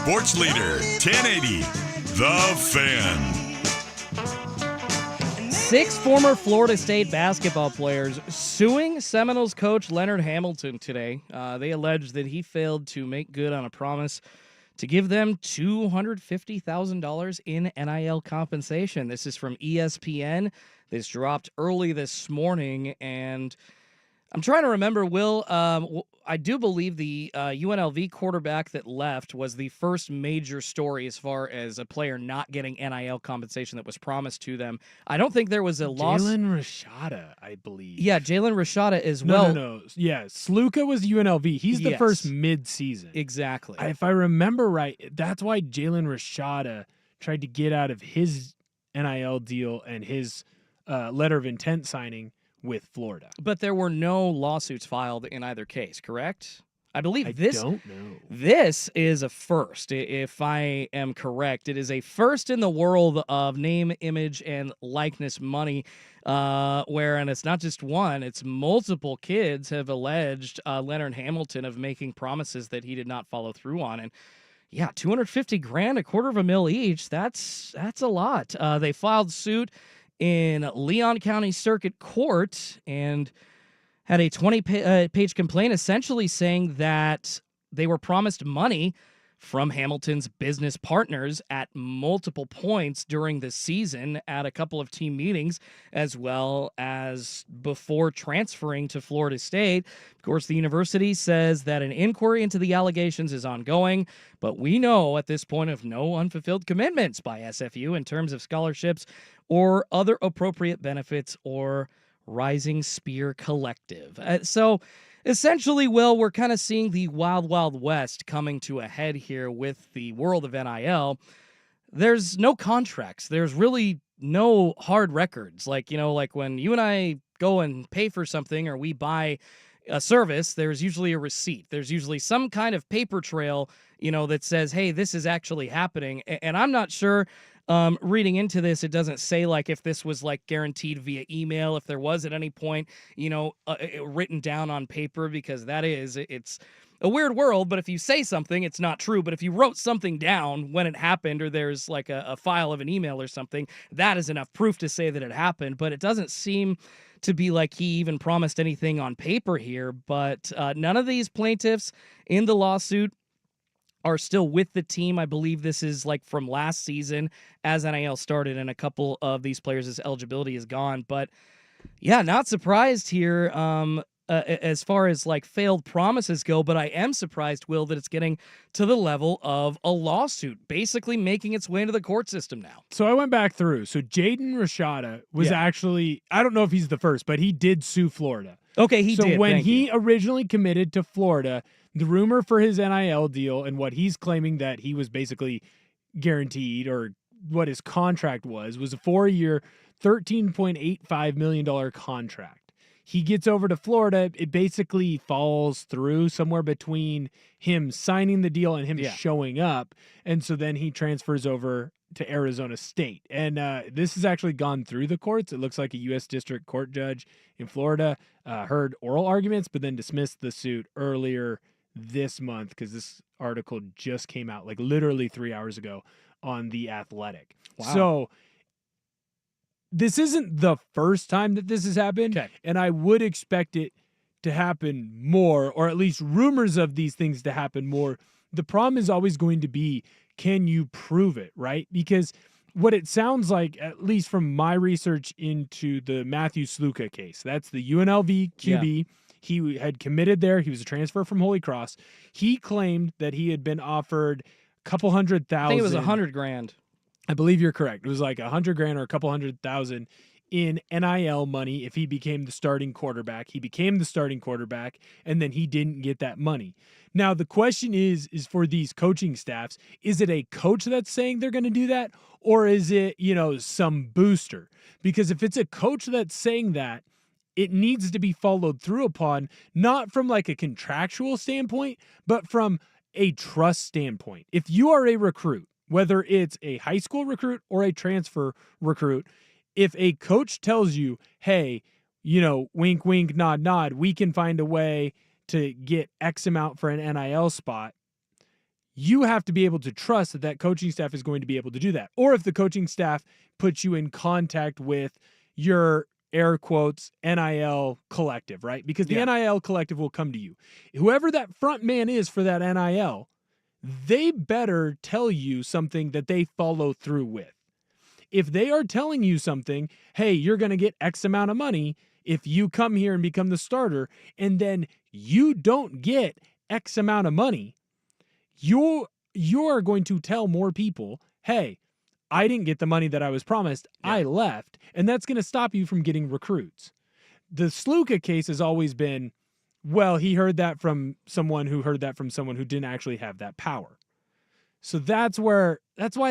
Sports Leader, 1080, The Fan. 6 former Florida State basketball players suing Seminoles coach Leonard Hamilton today. They allege that he failed to make good on a promise to give them $250,000 in NIL compensation. This is from ESPN. This dropped early this morning, and I'm trying to remember, Will. I do believe the UNLV quarterback that left was the first major story as far as a player not getting NIL compensation that was promised to them. I don't think there was a loss. Jalen Rashada, I believe. Yeah, Jalen Rashada as No, well. no. Yeah, Sluka was UNLV. He's the Yes. first mid-season. Exactly. If I remember right, that's why Jalen Rashada tried to get out of his NIL deal and his letter of intent signing with Florida. But there were no lawsuits filed in either case, correct? I believe I this. don't know. This is a first, if I am correct. It is a first in the world of name, image, and likeness money, and it's not just one, it's multiple kids have alleged Leonard Hamilton of making promises that he did not follow through on. And yeah, $250,000, $250,000 each. That's a lot. They filed suit in Leon County Circuit Court and had a 20-page complaint essentially saying that they were promised money from Hamilton's business partners at multiple points during the season at a couple of team meetings, as well as before transferring to Florida State. Of course, the university says that an inquiry into the allegations is ongoing, but we know at this point of no unfulfilled commitments by SFU in terms of scholarships or other appropriate benefits or Rising Spear Collective. So essentially, Will, we're kind of seeing the wild, wild west coming to a head here with the world of NIL. There's no contracts. There's really no hard records. Like when you and I go and pay for something or we buy a service, there's usually a receipt. There's usually some kind of paper trail, that says, hey, this is actually happening. And I'm not sure. Reading into this, it doesn't say like if this was like guaranteed via email, if there was at any point, written down on paper, because it's a weird world. But if you say something, it's not true. But if you wrote something down when it happened, or there's like a file of an email or something, that is enough proof to say that it happened. But it doesn't seem to be like he even promised anything on paper here. But none of these plaintiffs in the lawsuit are still with the team. I believe this is like from last season as NIL started, and a couple of these players' eligibility is gone. But yeah, not surprised here as far as like failed promises go, but I am surprised, Will, that it's getting to the level of a lawsuit, basically making its way into the court system now. So I went back through. So Jaden Rashada was actually, I don't know if he's the first, but he did sue Florida. Okay, he did. So when Thank he you. originally committed to Florida, the rumor for his NIL deal and what he's claiming that he was basically guaranteed, or what his contract was a 4-year, $13.85 million contract. He gets over to Florida. It basically falls through somewhere between him signing the deal and him showing up. And so then he transfers over to Arizona State. And this has actually gone through the courts. It looks like a U.S. District Court judge in Florida heard oral arguments, but then dismissed the suit earlier this month, because this article just came out like literally 3 hours ago on The Athletic. Wow. So this isn't the first time that this has happened, and I would expect it to happen more, or at least rumors of these things to happen more. The problem is always going to be, can you prove it, right? Because what it sounds like, at least from my research into the Matthew Sluka case, that's the UNLV QB. Yeah. He had committed there. He was a transfer from Holy Cross. He claimed that he had been offered a couple $100,000. I think it was $100,000. I believe you're correct. It was like $100,000 or a couple $100,000 in NIL money if he became the starting quarterback. He became the starting quarterback, and then he didn't get that money. Now, the question is for these coaching staffs, is it a coach that's saying they're going to do that, or is it, some booster? Because if it's a coach that's saying that, it needs to be followed through upon, not from like a contractual standpoint, but from a trust standpoint. If you are a recruit, whether it's a high school recruit or a transfer recruit, if a coach tells you, hey, wink, wink, nod, nod, we can find a way to get X amount for an NIL spot, you have to be able to trust that that coaching staff is going to be able to do that. Or if the coaching staff puts you in contact with your air quotes NIL collective, right? Because the NIL collective will come to you. Whoever that front man is for that NIL, they better tell you something that they follow through with. If they are telling you something, hey, you're going to get X amount of money if you come here and become the starter, and then you don't get X amount of money, you are going to tell more people, hey, I didn't get the money that I was promised. Yeah. I left. And that's going to stop you from getting recruits. The Sluka case has always been, well, he heard that from someone who heard that from someone who didn't actually have that power. So that's why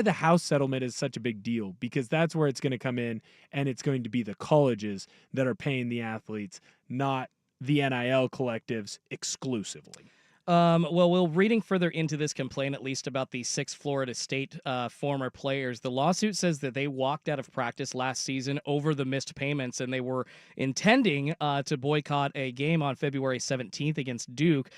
the house settlement is such a big deal, because that's where it's going to come in, and it's going to be the colleges that are paying the athletes, not the NIL collectives exclusively. Well, reading further into this complaint, at least about the 6 Florida State former players, the lawsuit says that they walked out of practice last season over the missed payments, and they were intending to boycott a game on February 17th against Duke.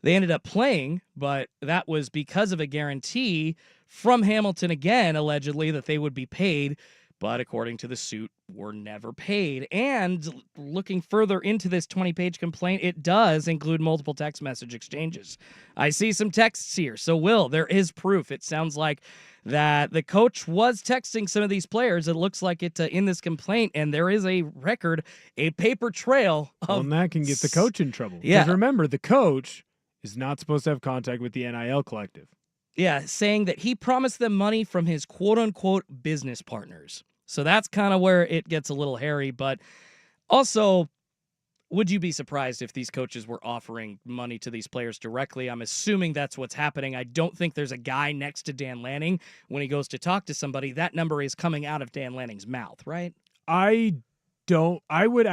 They ended up playing, but that was because of a guarantee from Hamilton again, allegedly, that they would be paid. But according to the suit, were never paid. And looking further into this 20-page complaint, it does include multiple text message exchanges. I see some texts here. So, Will, there is proof. It sounds like that the coach was texting some of these players. It looks like it in this complaint, and there is a record, a paper trail of... Well, and that can get the coach in trouble. Yeah. Because remember, the coach is not supposed to have contact with the NIL collective. Yeah, saying that he promised them money from his quote-unquote business partners. So that's kind of where it gets a little hairy. But also, would you be surprised if these coaches were offering money to these players directly? I'm assuming that's what's happening. I don't think there's a guy next to Dan Lanning when he goes to talk to somebody. That number is coming out of Dan Lanning's mouth, right? I would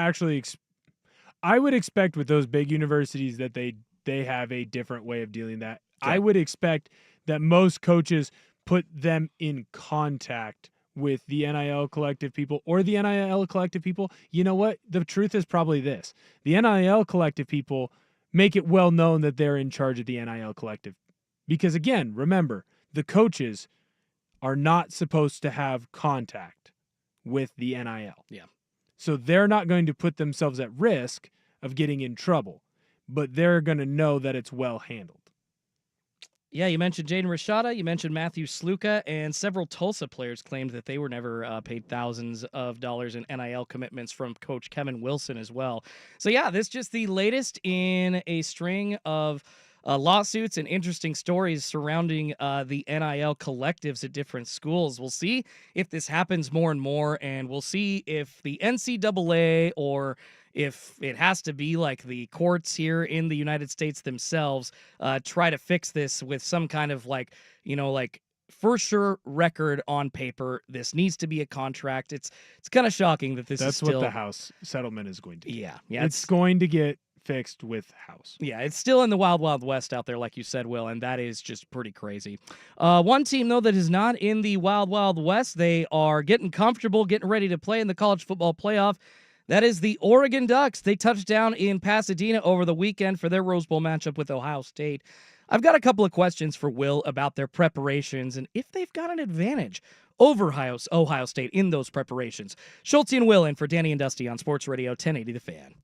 expect with those big universities that they have a different way of dealing that. Sure. I would expect that most coaches put them in contact with the NIL collective people or the NIL collective people. You know what? The truth is probably this. The NIL collective people make it well known that they're in charge of the NIL collective. Because again, remember, the coaches are not supposed to have contact with the NIL. Yeah. So they're not going to put themselves at risk of getting in trouble, but they're going to know that it's well handled. Yeah, you mentioned Jaden Rashada, you mentioned Matthew Sluka, and several Tulsa players claimed that they were never paid thousands of dollars in NIL commitments from Coach Kevin Wilson as well. So yeah, this is just the latest in a string of lawsuits and interesting stories surrounding the NIL collectives at different schools. We'll see if this happens more and more, and we'll see if the NCAA or if it has to be like the courts here in the United States themselves try to fix this with some kind of like for sure record on paper. This needs to be a contract. It's kind of shocking that That's is still... what the House settlement is going to be. Yeah. It's going to get fixed with House. Yeah, it's still in the wild, wild west out there, like you said, Will, and that is just pretty crazy. One team, though, that is not in the wild, wild west, they are getting comfortable, getting ready to play in the college football playoff. That is the Oregon Ducks. They touched down in Pasadena over the weekend for their Rose Bowl matchup with Ohio State. I've got a couple of questions for Will about their preparations and if they've got an advantage over Ohio State in those preparations. Schulte and Will in for Danny and Dusty on Sports Radio 1080 The Fan.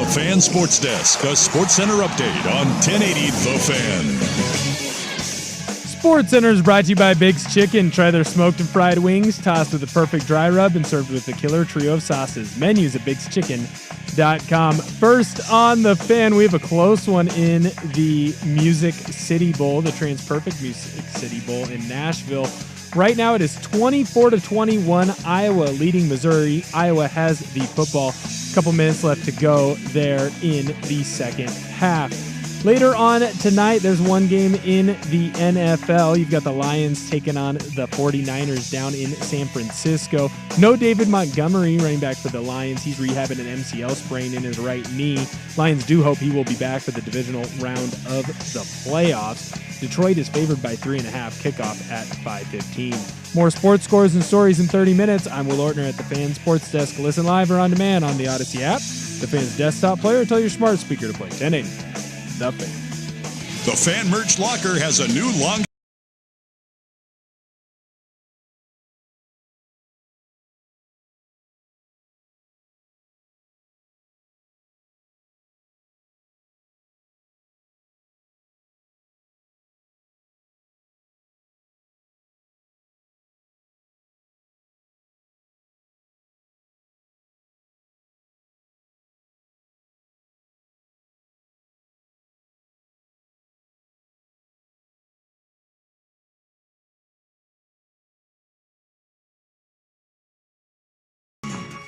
the Fan Sports Desk, a SportsCenter update on 1080 The Fan. Sports Center is brought to you by Big's Chicken. Try their smoked and fried wings, tossed with the perfect dry rub and served with a killer trio of sauces. Menus at bigschicken.com. First on the Fan, we have a close one in the Music City Bowl, the TransPerfect Music City Bowl in Nashville. Right now it is 24-21, Iowa leading Missouri. Iowa has the football. A couple minutes left to go there in the second half. Later on tonight, there's one game in the NFL. You've got the Lions taking on the 49ers down in San Francisco. No David Montgomery, running back for the Lions. He's rehabbing an MCL sprain in his right knee. Lions do hope he will be back for the divisional round of the playoffs. Detroit is favored by 3.5, kickoff at 5:15. More sports scores and stories in 30 minutes. I'm Will Ortner at the Fan Sports Desk. Listen live or on demand on the Odyssey app, the Fan's desktop player, or tell your smart speaker to play 1080. The Fan. The Fan Merch Locker has a new long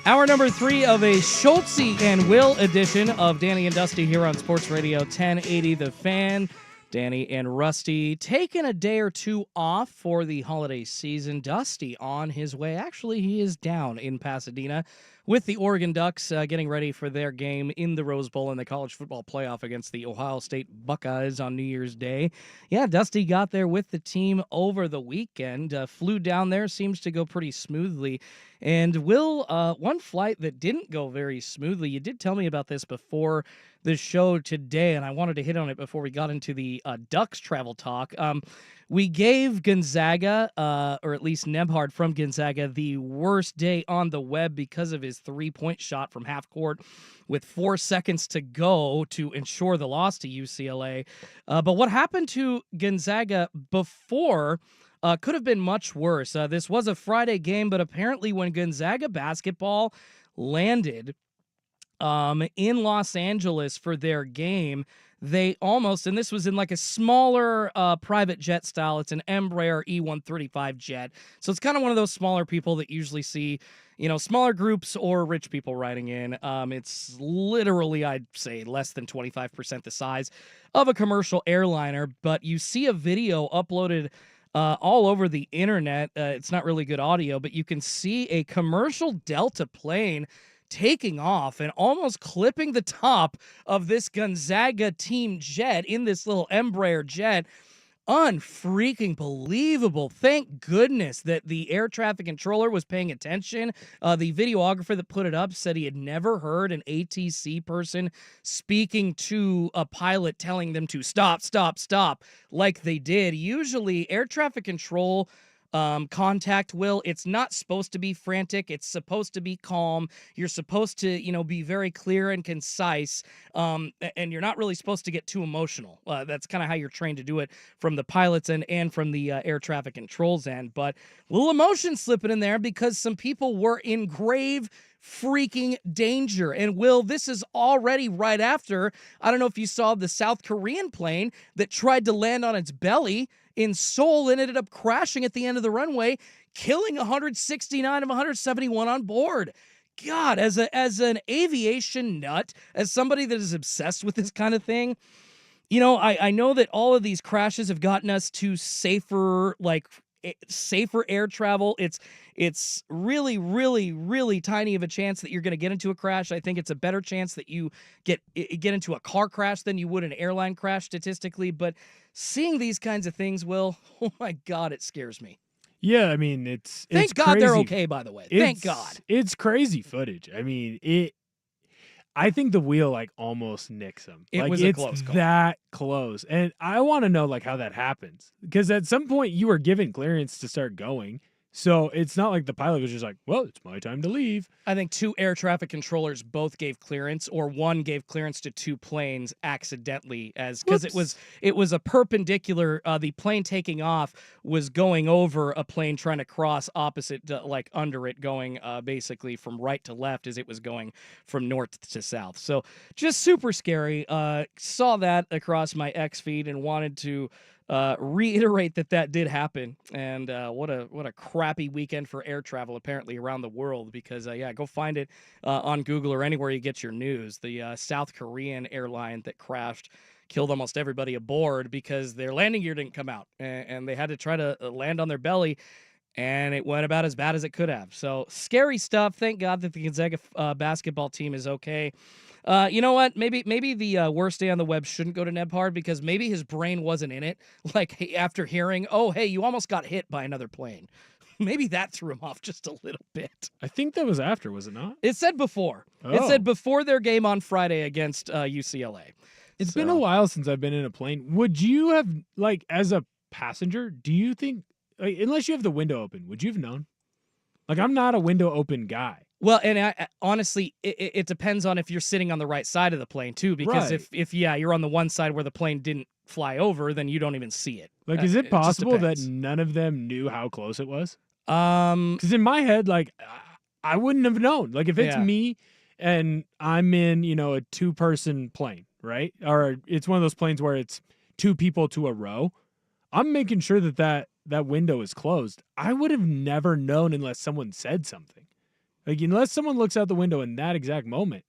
Hour number 3 of a Schultze and Will edition of Danny and Dusty here on Sports Radio 1080 The Fan. Danny and Rusty taking a day or two off for the holiday season. Dusty on his way. Actually, he is down in Pasadena with the Oregon Ducks getting ready for their game in the Rose Bowl in the college football playoff against the Ohio State Buckeyes on New Year's Day. Yeah, Dusty got there with the team over the weekend. Flew down there. Seems to go pretty smoothly. And Will, one flight that didn't go very smoothly, you did tell me about this before the show today, and I wanted to hit on it before we got into the Ducks travel talk. We gave Gonzaga, or at least Nembhard from Gonzaga, the worst day on the web because of his three-point shot from half court with 4 seconds to go to ensure the loss to UCLA. But what happened to Gonzaga before could have been much worse. This was a Friday game, but apparently when Gonzaga basketball landed in Los Angeles for their game, they almost, and this was in like a smaller private jet style. It's an Embraer E135 jet. So it's kind of one of those smaller people that usually see, you know, smaller groups or rich people riding in. It's literally, I'd say, less than 25% the size of a commercial airliner. But you see a video uploaded all over the internet. It's not really good audio, but you can see a commercial Delta plane taking off and almost clipping the top of this Gonzaga team jet in this little Embraer jet. Unfreaking believable. Thank goodness that the air traffic controller was paying attention. The videographer that put it up said he had never heard an ATC person speaking to a pilot telling them to stop, stop, stop, like they did. Usually air traffic control contact, Will, it's not supposed to be frantic. It's supposed to be calm. You're supposed to, you know, be very clear and concise. And you're not really supposed to get too emotional. That's kind of how you're trained to do it from the pilots and from the air traffic controls end. But a little emotion slipping in there because some people were in grave freaking danger. And Will, this is already right after, I don't know if you saw the South Korean plane that tried to land on its belly in Seoul and ended up crashing at the end of the runway, killing 169 of 171 on board. God, as an aviation nut, as somebody that is obsessed with this kind of thing, you know, I know that all of these crashes have gotten us to safer air travel. It's really, really, really tiny of a chance that you're going to get into a crash. I think it's a better chance that you get into a car crash than you would an airline crash statistically. But seeing these kinds of things, Will, oh my God, it scares me. Yeah, I mean, it's Thank God crazy. they're okay, by the way. Thank God. It's crazy footage. I mean, I think the wheel like almost nicks him. It was a close call. That close. And I want to know like how that happens. Because at some point you were given clearance to start going. So it's not like the pilot was just like, well, it's my time to leave. I think 2 air traffic controllers both gave clearance, or one gave clearance to 2 planes accidentally, because it was a perpendicular. The plane taking off was going over a plane trying to cross opposite, like under it, going basically from right to left as it was going from north to south. So just super scary. Saw that across my X feed and wanted to reiterate that did happen. And what a crappy weekend for air travel apparently around the world, because yeah, go find it on Google or anywhere you get your news. The South Korean airline that crashed killed almost everybody aboard because their landing gear didn't come out, and they had to try to land on their belly, and it went about as bad as it could have. So scary stuff. Thank God that the Gonzaga basketball team is okay. You know what? Maybe the worst day on the web shouldn't go to Nebhard, because maybe his brain wasn't in it. Like after hearing, oh, hey, you almost got hit by another plane. Maybe that threw him off just a little bit. I think that was after, was it not? It said before. It said before their game on Friday against UCLA. It's been a while since I've been in a plane. Would you have, like, as a passenger, do you think, like, unless you have the window open, would you have known? Like, I'm not a window open guy. Well, and I honestly, it depends on if you're sitting on the right side of the plane too, because Right. if you're on the one side where the plane didn't fly over, then you don't even see it. Like, is it just possible that depends. none of them knew how close it was? Um, Because in my head, like, I wouldn't have known. Like, if it's Yeah. me and I'm in, a 2-person plane, right? Or it's one of those planes where it's 2 people to a row, I'm making sure that window is closed. I would have never known unless someone said something. Like, unless someone looks out the window in that exact moment,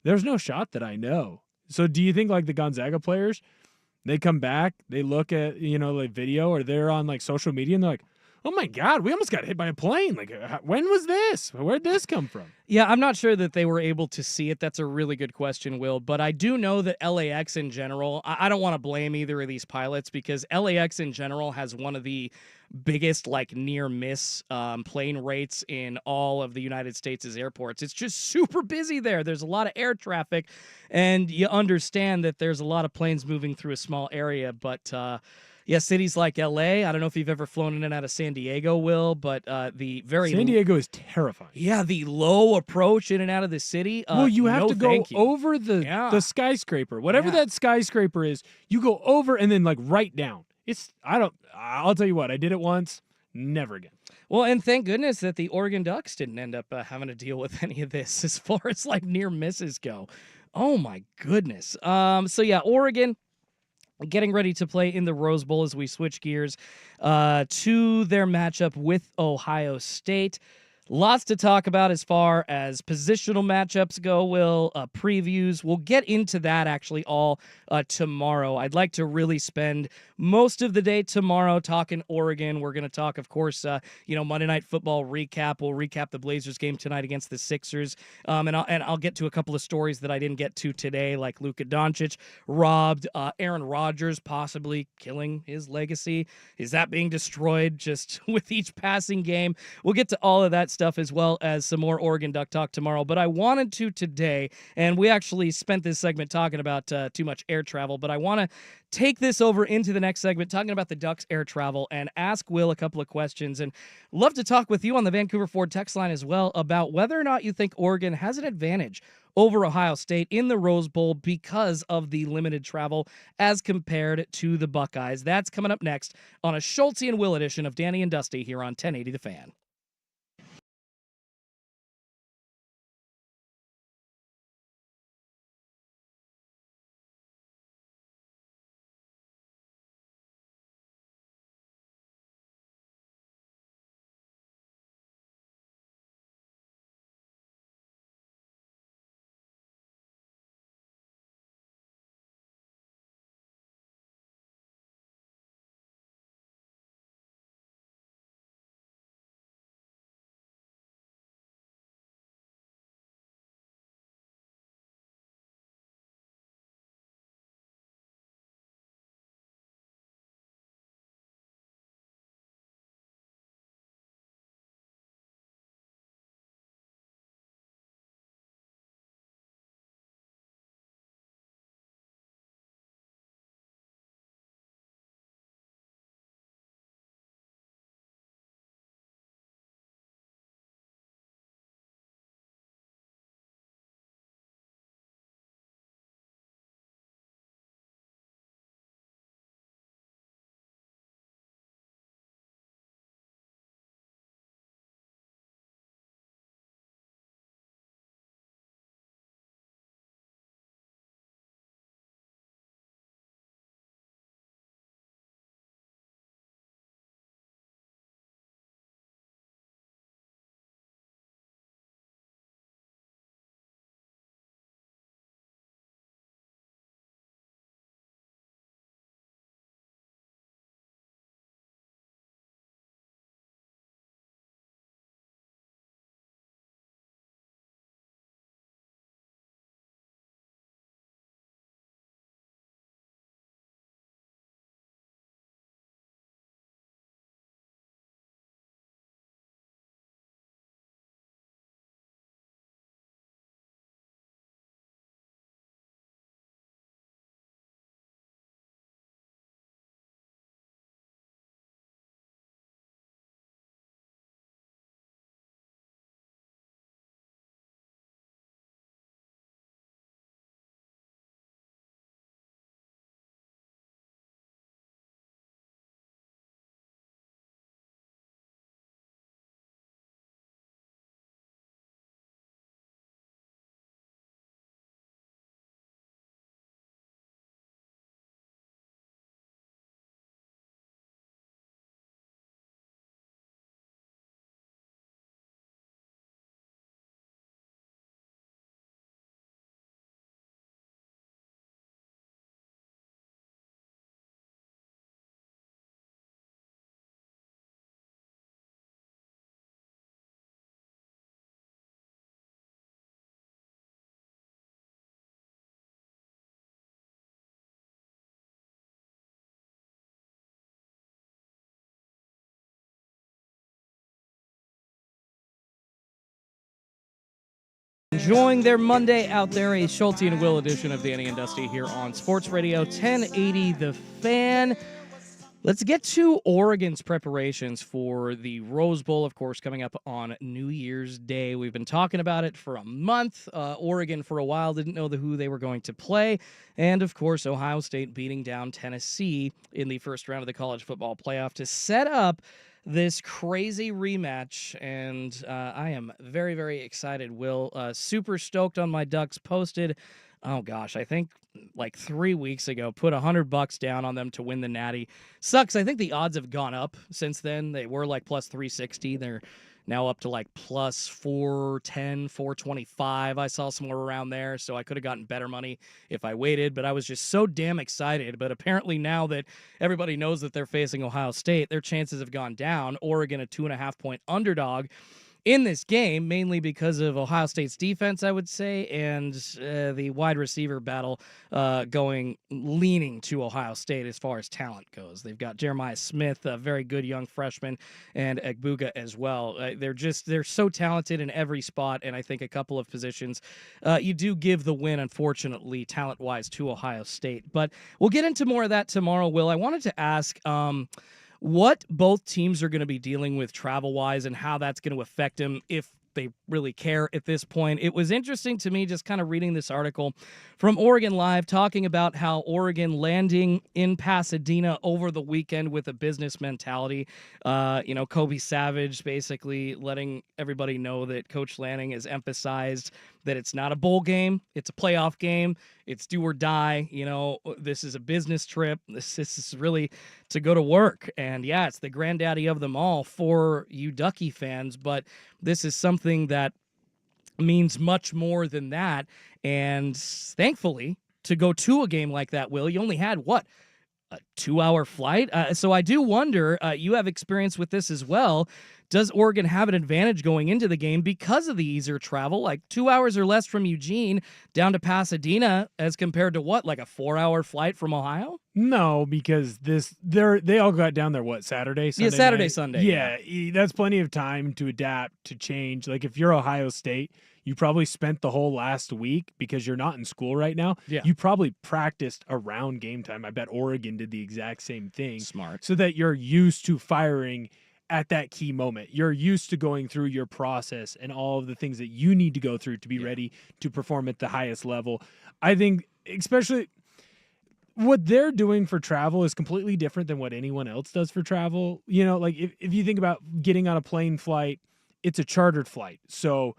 there's no shot that I know. So do you think, like, the Gonzaga players, they come back, they look at, like, video, or they're on, like, social media, and they're like, oh my God, we almost got hit by a plane. Like, when was this? Where'd this come from? Yeah, I'm not sure that they were able to see it. That's a really good question, Will. But I do know that LAX in general, I don't want to blame either of these pilots, because LAX in general has one of the biggest, like, near miss plane rates in all of the United States' airports. It's just super busy there. There's a lot of air traffic, and you understand that there's a lot of planes moving through a small area. But yeah, cities like LA, I don't know if you've ever flown in and out of San Diego, Will, but the very San Diego is terrifying. yeah, the low approach in and out of the city. Well, you have no, to go thank you. over the Yeah. skyscraper, whatever Yeah. that skyscraper is. You go over and then, like, right down. I'll tell you what, I did it once, never again. Well, and thank goodness that the Oregon Ducks didn't end up having to deal with any of this as far as, like, near misses go. Oh my goodness. So yeah, Oregon getting ready to play in the Rose Bowl as we switch gears to their matchup with Ohio State. Lots to talk about as far as positional matchups go, Will, previews. We'll get into that actually all tomorrow. I'd like to really spend most of the day tomorrow talking Oregon. We're going to talk, of course, Monday Night Football recap. We'll recap the Blazers game tonight against the Sixers. And I'll get to a couple of stories that I didn't get to today, like Luka Doncic robbed, Aaron Rodgers possibly killing his legacy. Is that being destroyed just with each passing game? We'll get to all of that stuff, as well as some more Oregon Duck talk tomorrow. But I wanted to today, and we actually spent this segment talking about too much air travel, but I want to take this over into the next segment talking about the Ducks air travel and ask Will a couple of questions, and love to talk with you on the Vancouver Ford text line as well about whether or not you think Oregon has an advantage over Ohio State in the Rose Bowl because of the limited travel as compared to the Buckeyes. That's coming up next on a Schulte and Will edition of Danny and Dusty here on 1080 The Fan. Enjoying their Monday out there, a Schulte and Will edition of Danny and Dusty here on Sports Radio 1080 The Fan. Let's get to Oregon's preparations for the Rose Bowl, of course, coming up on New Year's Day. We've been talking about it for a month. Oregon, for a while, didn't know who they were going to play. And, of course, Ohio State beating down Tennessee in the first round of the college football playoff to set up this crazy rematch. And I am very, very excited, Will. Super stoked on my Ducks. Posted, oh gosh, I think like 3 weeks ago, put $100 down on them to win the Natty. Sucks. I think the odds have gone up since then. They were like plus 360. They're now up to like plus 410, 425. I saw somewhere around there, so I could have gotten better money if I waited, but I was just so damn excited. But apparently now that everybody knows that they're facing Ohio State, their chances have gone down. Oregon, a 2.5-point underdog in this game, mainly because of Ohio State's defense, I would say, and the wide receiver battle leaning to Ohio State as far as talent goes. They've got Jeremiah Smith, a very good young freshman, and Egbuka as well. They're so talented in every spot, and I think a couple of positions you do give the win, unfortunately, talent-wise, to Ohio State. But we'll get into more of that tomorrow, Will. I wanted to ask what both teams are going to be dealing with travel-wise and how that's going to affect them if they really care at this point. It was interesting to me just kind of reading this article from Oregon Live talking about how Oregon landing in Pasadena over the weekend with a business mentality. Kobe Savage basically letting everybody know that Coach Lanning has emphasized that it's not a bowl game, it's a playoff game, it's do or die. This is a business trip. This is really to go to work. And yeah, it's the granddaddy of them all for you Ducky fans, but this is something that means much more than that. And thankfully, to go to a game like that, Will, you only had a 2-hour flight? So I do wonder, you have experience with this as well. Does Oregon have an advantage going into the game because of the easier travel? Like 2 hours or less from Eugene down to Pasadena as compared to like a 4-hour flight from Ohio? No, because they all got down there, Saturday, Sunday? Yeah, Saturday, night? Sunday. Yeah, that's plenty of time to adapt, to change. Like if you're Ohio State, you probably spent the whole last week because you're not in school right now. Yeah. You probably practiced around game time. I bet Oregon did the exact same thing. Smart. So that you're used to firing at that key moment. You're used to going through your process and all of the things that you need to go through to be ready to perform at the highest level. I think especially what they're doing for travel is completely different than what anyone else does for travel. Like if you think about getting on a plane flight, it's a chartered flight. So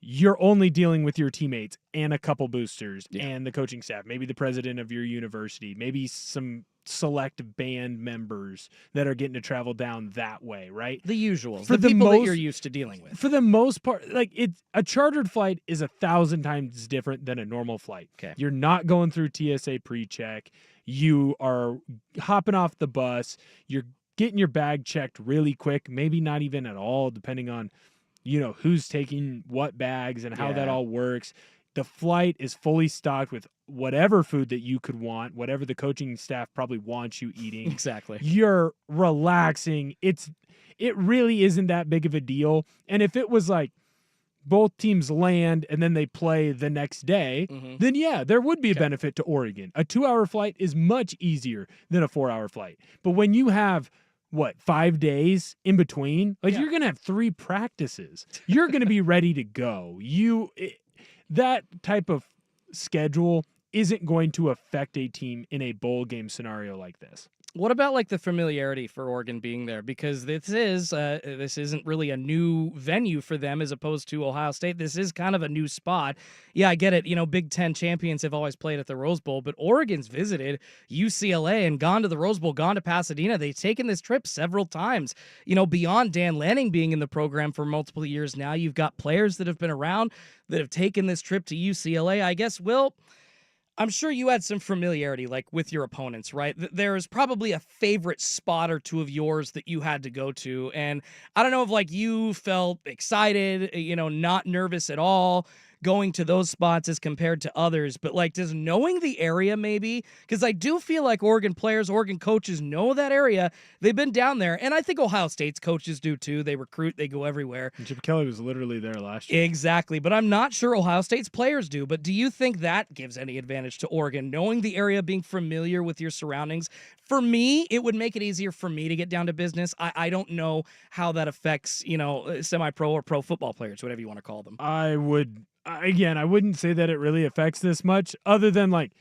you're only dealing with your teammates and a couple boosters and the coaching staff, maybe the president of your university, maybe some select band members that are getting to travel down that way, right? The usual. For the people that you're used to dealing with. For the most part, like a chartered flight is 1,000 times different than a normal flight. Okay. You're not going through TSA pre-check. You are hopping off the bus. You're getting your bag checked really quick, maybe not even at all, depending on who's taking what bags and how that all works. The flight is fully stocked with whatever food that you could want, whatever the coaching staff probably wants you eating. Exactly. You're relaxing. It really isn't that big of a deal. And if it was like both teams land and then they play the next day, then yeah, there would be a benefit to Oregon. A 2-hour flight is much easier than a 4-hour flight. But when you have 5 days in between? You're going to have 3 practices. You're going to be ready to go. That type of schedule isn't going to affect a team in a bowl game scenario like this. What about like the familiarity for Oregon being there? Because this isn't really a new venue for them as opposed to Ohio State. This is kind of a new spot. Yeah, I get it. Big Ten champions have always played at the Rose Bowl, but Oregon's visited UCLA and gone to the Rose Bowl, gone to Pasadena. They've taken this trip several times. Beyond Dan Lanning being in the program for multiple years now, you've got players that have been around that have taken this trip to UCLA. I guess, Will, I'm sure you had some familiarity with your opponents, right? There's probably a favorite spot or two of yours that you had to go to. And I don't know if you felt excited, not nervous at all going to those spots as compared to others, but like, does knowing the area maybe? Because I do feel like Oregon players, Oregon coaches know that area. They've been down there, and I think Ohio State's coaches do too. They recruit, they go everywhere. And Chip Kelly was literally there last year. Exactly, but I'm not sure Ohio State's players do. But do you think that gives any advantage to Oregon, knowing the area, being familiar with your surroundings? For me, it would make it easier for me to get down to business. I don't know how that affects, semi-pro or pro football players, whatever you want to call them. I wouldn't say that it really affects this much, other than like,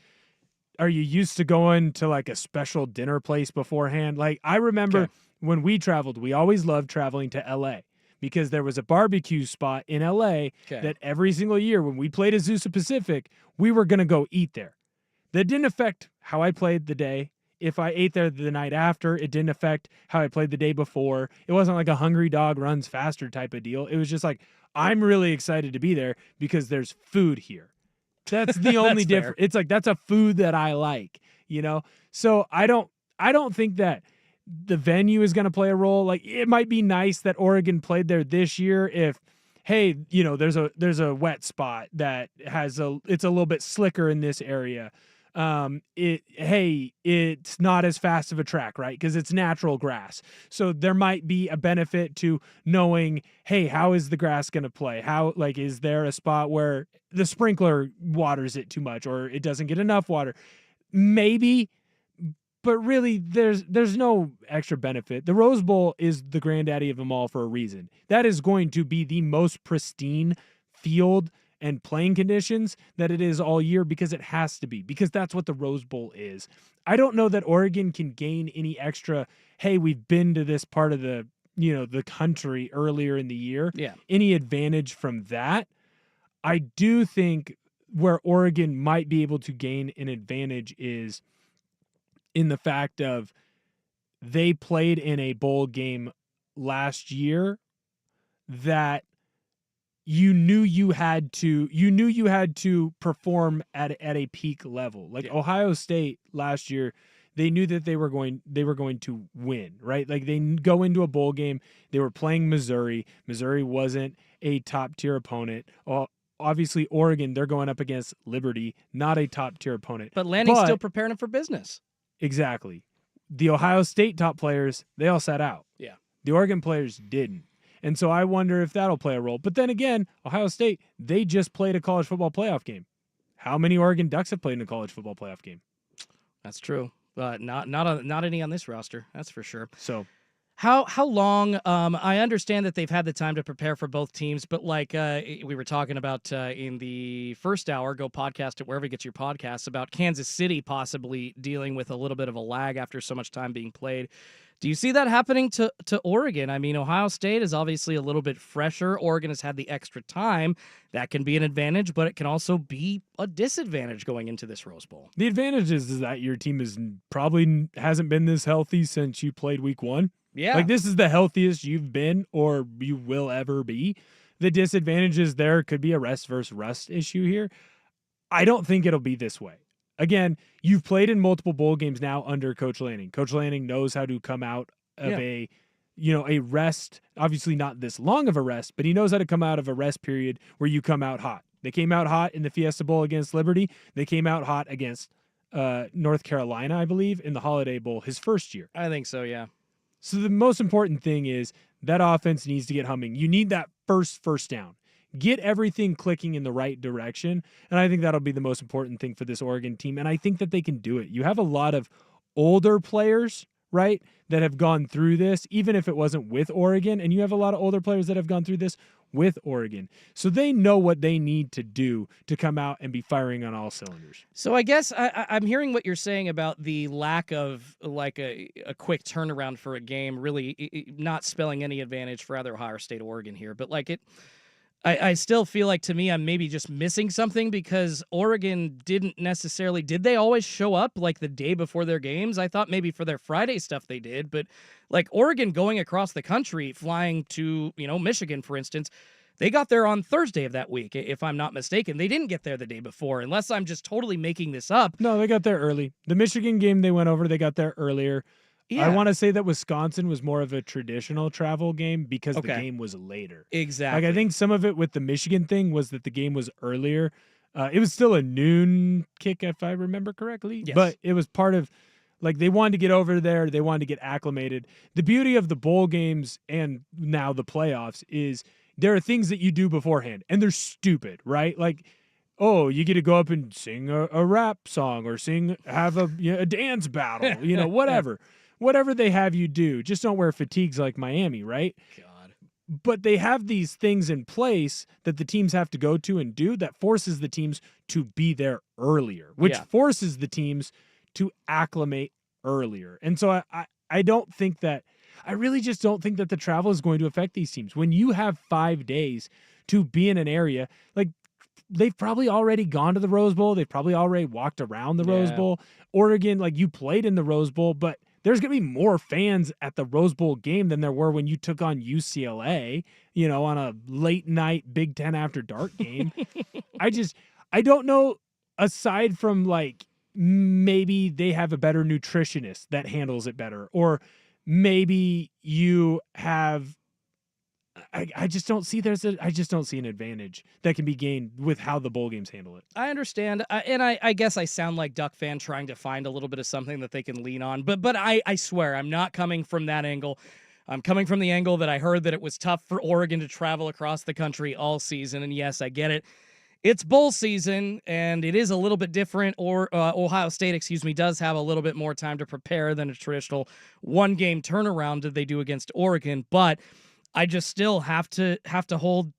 are you used to going to like a special dinner place beforehand? Like, I remember when we traveled, we always loved traveling to LA because there was a barbecue spot in LA that every single year when we played Azusa Pacific, we were going to go eat there. That didn't affect how I played the day. If I ate there the night after, it didn't affect how I played the day before. It wasn't like a hungry dog runs faster type of deal. It was just like, I'm really excited to be there because there's food here. That's the only difference. It's like, that's a food that I like, So I don't think that the venue is going to play a role. Like, it might be nice that Oregon played there this year if, hey, there's a wet spot that it's a little bit slicker in this area. It's not as fast of a track, right? Because it's natural grass. So there might be a benefit to knowing, hey, how is the grass going to play? Is there a spot where the sprinkler waters it too much or it doesn't get enough water? Maybe, but really there's no extra benefit. The Rose Bowl is the granddaddy of them all for a reason. That is going to be the most pristine field and playing conditions that it is all year because it has to be, because that's what the Rose Bowl is. I don't know that Oregon can gain any extra, hey, we've been to this part of the country earlier in the year. Yeah. Any advantage from that. I do think where Oregon might be able to gain an advantage is in the fact of they played in a bowl game last year that you knew you had to perform at a peak level. Like Ohio State last year, they knew that they were going to win, right? Like, they go into a bowl game, they were playing Missouri. Missouri wasn't a top tier opponent. Obviously Oregon, they're going up against Liberty, not a top tier opponent. But Lanny's still preparing them for business. Exactly. The Ohio State top players, they all sat out. Yeah. The Oregon players didn't. And so I wonder if that'll play a role. But then again, Ohio State, they just played a college football playoff game. How many Oregon Ducks have played in a college football playoff game? That's true. But not any on this roster. That's for sure. So how long? I understand that they've had the time to prepare for both teams, but like we were talking about in the first hour, go podcast it wherever you get your podcasts, about Kansas City possibly dealing with a little bit of a lag after so much time being played. Do you see that happening to Oregon? I mean, Ohio State is obviously a little bit fresher. Oregon has had the extra time. That can be an advantage, but it can also be a disadvantage going into this Rose Bowl. The advantage is that your team probably hasn't been this healthy since you played week 1. Yeah. Like, this is the healthiest you've been or you will ever be. The disadvantage is there could be a rest versus rust issue here. I don't think it'll be this way. Again, you've played in multiple bowl games now under Coach Lanning. Coach Lanning knows how to come out of a rest, obviously not this long of a rest, but he knows how to come out of a rest period where you come out hot. They came out hot in the Fiesta Bowl against Liberty. They came out hot against North Carolina, I believe, in the Holiday Bowl his first year. I think so, yeah. So the most important thing is that offense needs to get humming. You need that first down. Get everything clicking in the right direction, and I think that'll be the most important thing for this Oregon team, and I think that they can do it. You have a lot of older players, right, that have gone through this, even if it wasn't with Oregon, and you have a lot of older players that have gone through this with Oregon. So they know what they need to do to come out and be firing on all cylinders. So I guess I'm hearing what you're saying about the lack of like a quick turnaround for a game, really not spelling any advantage for either Ohio State or Oregon here, but like I still feel like, to me, I'm maybe just missing something because Oregon did they always show up like the day before their games? I thought maybe for their Friday stuff they did, but like Oregon going across the country, flying to, Michigan, for instance, they got there on Thursday of that week, if I'm not mistaken. They didn't get there the day before, unless I'm just totally making this up. No, they got there early. The Michigan game they went over, they got there earlier. Yeah. I want to say that Wisconsin was more of a traditional travel game because the Okay. game was later. Exactly. Like I think some of it with the Michigan thing was that the game was earlier. It was still a noon kick, if I remember correctly. Yes. But it was part of, like, they wanted to get over there. They wanted to get acclimated. The beauty of the bowl games and now the playoffs is there are things that you do beforehand, and they're stupid, right? Like, oh, you get to go up and sing a rap song or have a dance battle, whatever. Whatever they have you do. Just don't wear fatigues like Miami, right? God. But they have these things in place that the teams have to go to and do that forces the teams to be there earlier, which Yeah. forces the teams to acclimate earlier. And so I don't think that I really just don't think that the travel is going to affect these teams. When you have 5 days to be in an area, like they've probably already gone to the Rose Bowl. They've probably already walked around the Rose Yeah. Bowl. Oregon, like you played in the Rose Bowl, but there's going to be more fans at the Rose Bowl game than there were when you took on UCLA, on a late night Big Ten after dark game. I don't know, aside from like maybe they have a better nutritionist that handles it better, or maybe you have I just don't see I just don't see an advantage that can be gained with how the bowl games handle it. I understand, and I guess I sound like Duck fan trying to find a little bit of something that they can lean on, but I swear I'm not coming from that angle. I'm coming from the angle that I heard that it was tough for Oregon to travel across the country all season, and yes, I get it. It's bowl season, and it is a little bit different. Or Ohio State, does have a little bit more time to prepare than a traditional one-game turnaround that they do against Oregon, but I just still have to hold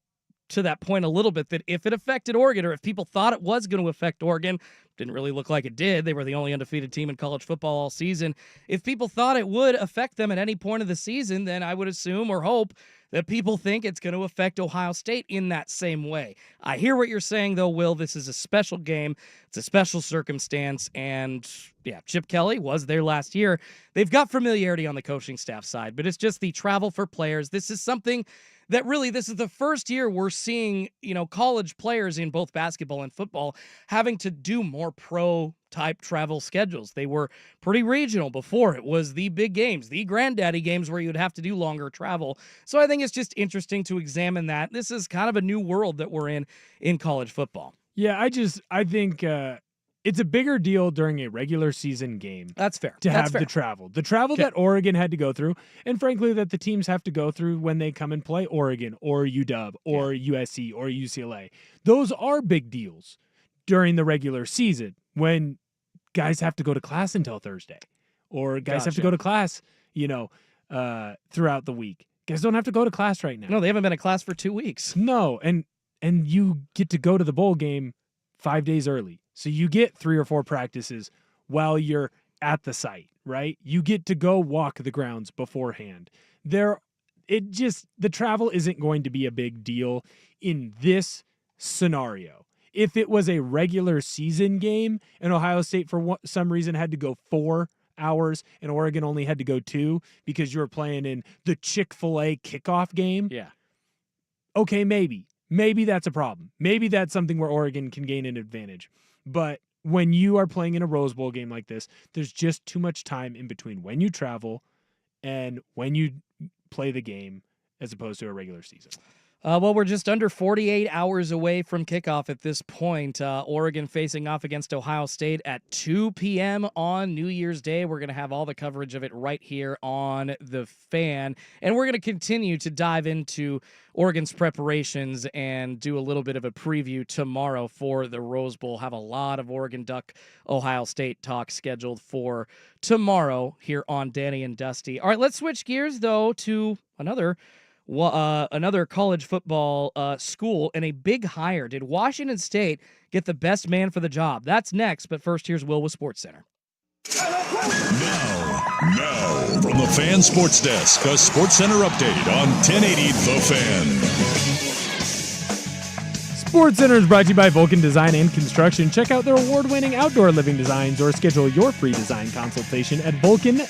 to that point a little bit that if it affected Oregon, or if people thought it was going to affect Oregon, didn't really look like it did. They were the only undefeated team in college football all season. If people thought it would affect them at any point of the season, then I would assume or hope that people think it's going to affect Ohio State in that same way. I hear what you're saying, though, Will. This is a special game. It's a special circumstance. And, yeah, Chip Kelly was there last year. They've got familiarity on the coaching staff side, but it's just the travel for players. This is something that really, this is the first year we're seeing, college players in both basketball and football having to do more pro-type travel schedules. They were pretty regional before. It was the big games, the granddaddy games where you'd have to do longer travel. So I think it's just interesting to examine that. This is kind of a new world that we're in college football. Yeah, I think it's a bigger deal during a regular season game. That's fair. To That's have fair. the travel Okay. that Oregon had to go through, and frankly that the teams have to go through when they come and play Oregon or UW or USC or UCLA. Those are big deals during the regular season when guys have to go to class until Thursday, or guys have to Gotcha. go to class, throughout the week. Guys don't have to go to class right now. No, they haven't been in class for 2 weeks. No, and you get to go to the bowl game 5 days early. So you get 3 or 4 practices while you're at the site, right? You get to go walk the grounds beforehand. The travel isn't going to be a big deal in this scenario. If it was a regular season game and Ohio State for some reason had to go 4 hours and Oregon only had to go 2 because you were playing in the Chick-fil-A kickoff game, Yeah. okay, maybe that's a problem. Maybe that's something where Oregon can gain an advantage. But when you are playing in a Rose Bowl game like this, there's just too much time in between when you travel and when you play the game as opposed to a regular season. Well, we're just under 48 hours away from kickoff at this point. Oregon facing off against Ohio State at 2 p.m. on New Year's Day. We're going to have all the coverage of it right here on The Fan. And we're going to continue to dive into Oregon's preparations and do a little bit of a preview tomorrow for the Rose Bowl. Have a lot of Oregon Duck Ohio State talk scheduled for tomorrow here on Danny and Dusty. All right, let's switch gears, though, to another college football school and a big hire. Did Washington State get the best man for the job? That's next, but first, here's Will with SportsCenter. Now, from the Fan Sports Desk, a SportsCenter update on 1080 The Fan. SportsCenter is brought to you by Vulcan Design and Construction. Check out their award-winning outdoor living designs or schedule your free design consultation at vulcandc.com.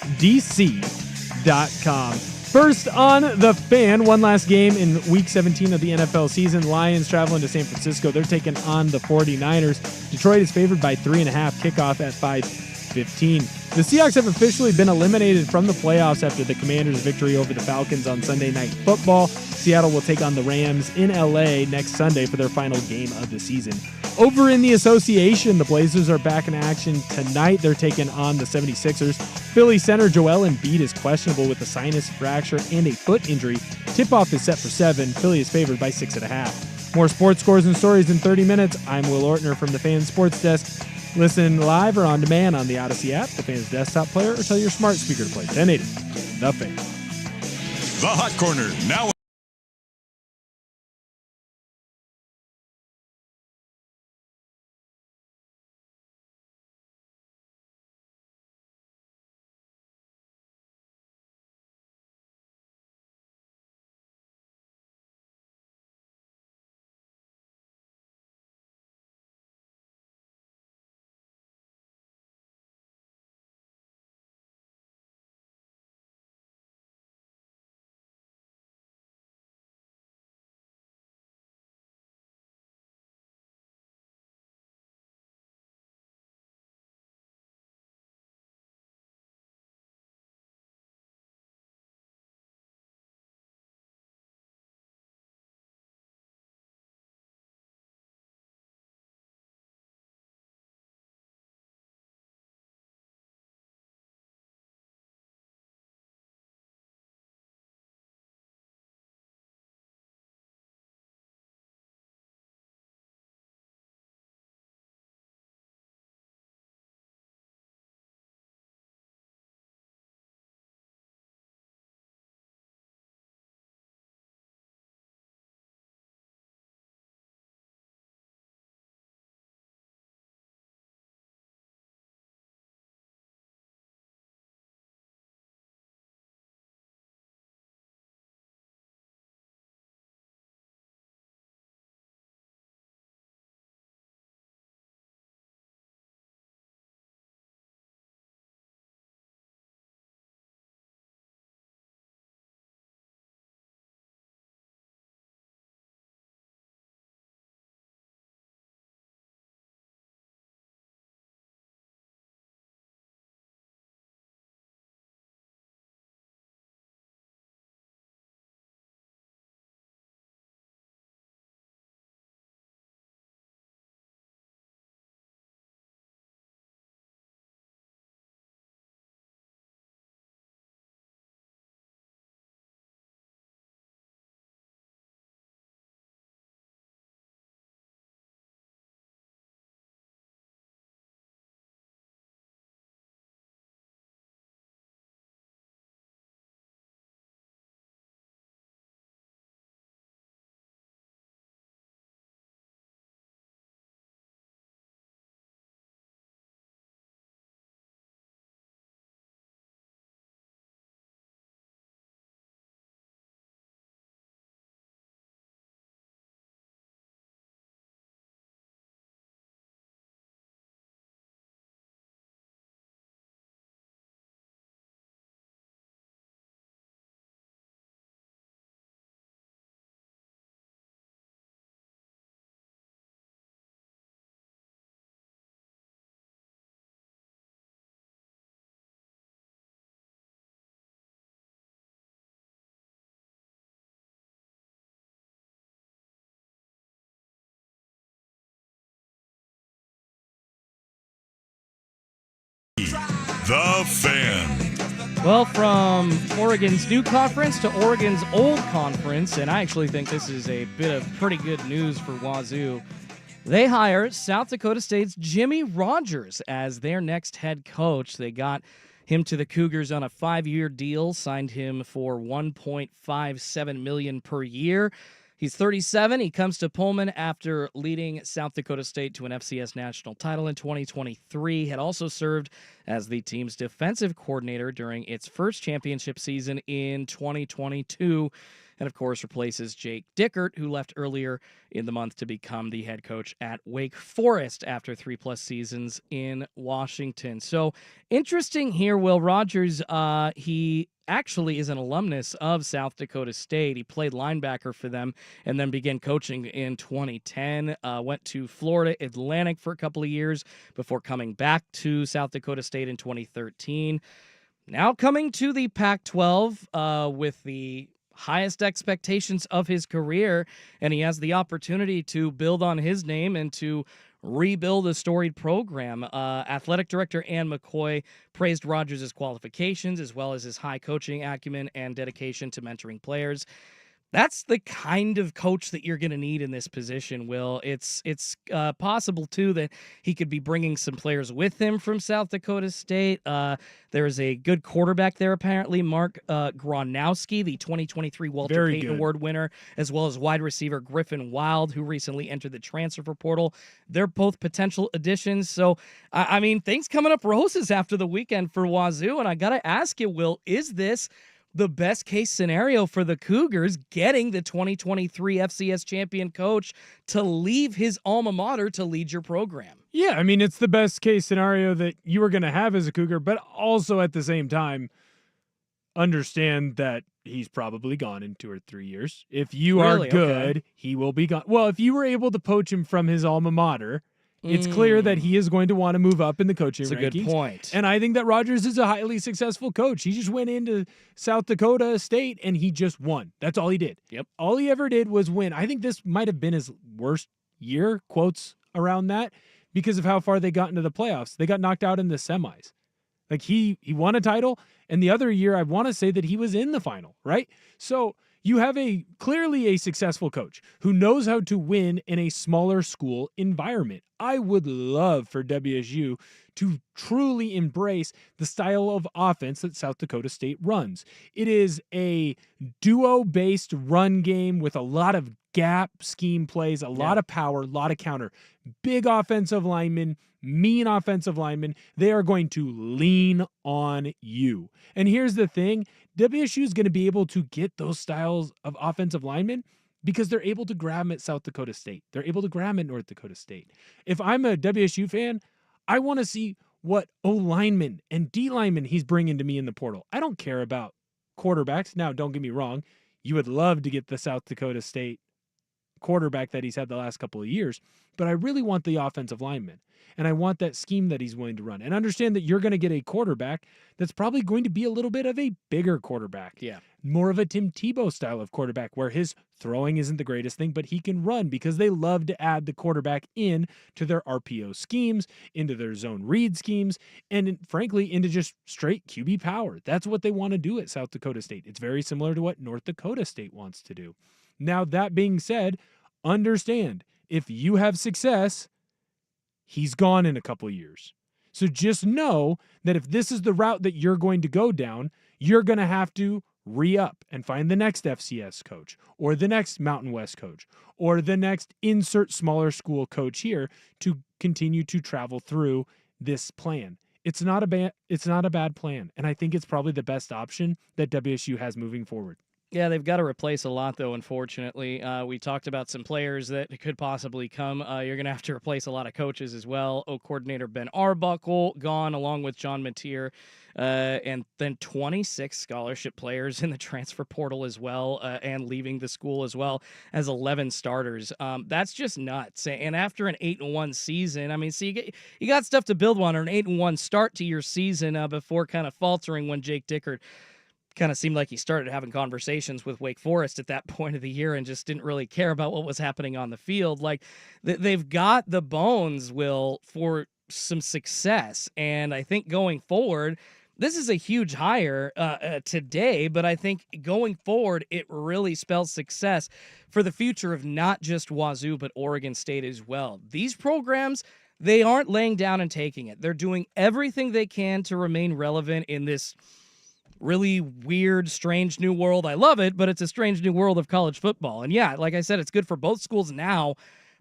First on The Fan, one last game in Week 17 of the NFL season. Lions traveling to San Francisco. They're taking on the 49ers. Detroit is favored by 3.5. Kickoff at 5:15. The Seahawks have officially been eliminated from the playoffs after the Commanders' victory over the Falcons on Sunday Night Football. Seattle will take on the Rams in LA next Sunday for their final game of the season. Over in the association, the Blazers are back in action tonight. They're taking on the 76ers. Philly center Joel Embiid is questionable with a sinus fracture and a foot injury. Tip-off is set for 7. Philly is favored by 6.5. More sports scores and stories in 30 minutes. I'm Will Ortner from the Fan Sports Desk. Listen live or on demand on the Odyssey app, the Fan's desktop player, or tell your smart speaker to play 1080. The Fan. The Hot Corner, now. The Fan. Well, from Oregon's new conference to Oregon's old conference, and I actually think this is a bit of pretty good news for Wazoo. They hire South Dakota State's Jimmy Rogers as their next head coach. They got him to the Cougars on a 5-year deal, signed him for $1.57 million per year. He's 37. He comes to Pullman after leading South Dakota State to an FCS national title in 2023. Had also served as the team's defensive coordinator during its first championship season in 2022. and of course replaces Jake Dickert, who left earlier in the month to become the head coach at Wake Forest after 3+ seasons in Washington. So interesting here, Will Rogers, he actually is an alumnus of South Dakota State. He played linebacker for them and then began coaching in 2010. Went to Florida Atlantic for a couple of years before coming back to South Dakota State in 2013. Now coming to the Pac-12 with the highest expectations of his career, and he has the opportunity to build on his name and to rebuild a storied program. Athletic director Ann McCoy praised Rogers' qualifications as well as his high coaching acumen and dedication to mentoring players. That's the kind of coach that you're going to need in this position, Will. It's possible, too, that he could be bringing some players with him from South Dakota State. There's a good quarterback there, apparently, Mark Gronowski, the 2023 Walter Payton Award winner, as well as wide receiver Griffin Wild, who recently entered the transfer portal. They're both potential additions. So, I mean, things coming up roses after the weekend for Wazoo. And I got to ask you, Will, is this the best case scenario for the Cougars, getting the 2023 FCS champion coach to leave his alma mater to lead your program? Yeah, I mean, it's the best case scenario that you were going to have as a Cougar, but also at the same time, understand that he's probably gone in 2 or 3 years. If you are good, he will be gone. Well, if you were able to poach him from his alma mater, it's clear that he is going to want to move up in the coaching rankings. That's a good point. And I think that Rogers is a highly successful coach. He just went into South Dakota State and he just won. That's all he did. Yep. All he ever did was win. I think this might have been his worst year, quotes around that, because of how far they got into the playoffs. They got knocked out in the semis. Like he won a title, and the other year I want to say that he was in the final, right? So you have clearly a successful coach who knows how to win in a smaller school environment. I would love for WSU to truly embrace the style of offense that South Dakota State runs. It is a duo-based run game with a lot of gap scheme plays, a lot of power, a lot of counter. Big offensive linemen, mean offensive linemen. They are going to lean on you. And here's the thing. WSU is going to be able to get those styles of offensive linemen because they're able to grab them at South Dakota State. They're able to grab them at North Dakota State. If I'm a WSU fan, I want to see what O-linemen and D-linemen he's bringing to me in the portal. I don't care about quarterbacks. Now, don't get me wrong. You would love to get the South Dakota State quarterback that he's had the last couple of years, but I really want the offensive lineman, and I want that scheme that he's willing to run. And understand that you're going to get a quarterback that's probably going to be a little bit of a bigger quarterback. Yeah. More of a Tim Tebow style of quarterback where his throwing isn't the greatest thing, but he can run because they love to add the quarterback in to their RPO schemes, into their zone read schemes, and frankly, into just straight QB power. That's what they want to do at South Dakota State. It's very similar to what North Dakota State wants to do. Now, that being said, understand, if you have success, he's gone in a couple of years. So just know that if this is the route that you're going to go down, you're going to have to re-up and find the next FCS coach or the next Mountain West coach or the next insert smaller school coach here to continue to travel through this plan. It's not a bad plan, and I think it's probably the best option that WSU has moving forward. Yeah, they've got to replace a lot, though, unfortunately. We talked about some players that could possibly come. You're going to have to replace a lot of coaches as well. Coordinator Ben Arbuckle gone, along with John Mateer, and then 26 scholarship players in the transfer portal as well, and leaving the school as well as 11 starters. That's just nuts. And after an 8-1 season, I mean, so you got stuff to build on, or an 8-1 start to your season before kind of faltering when Jake Dickert kind of seemed like he started having conversations with Wake Forest at that point of the year and just didn't really care about what was happening on the field. Like, they've got the bones, Will, for some success. And I think going forward, this is a huge hire today, but I think going forward, it really spells success for the future of not just Wazoo, but Oregon State as well. These programs, they aren't laying down and taking it. They're doing everything they can to remain relevant in this really weird, strange new world. I love it, but it's a strange new world of college football. And yeah, like I said, it's good for both schools now,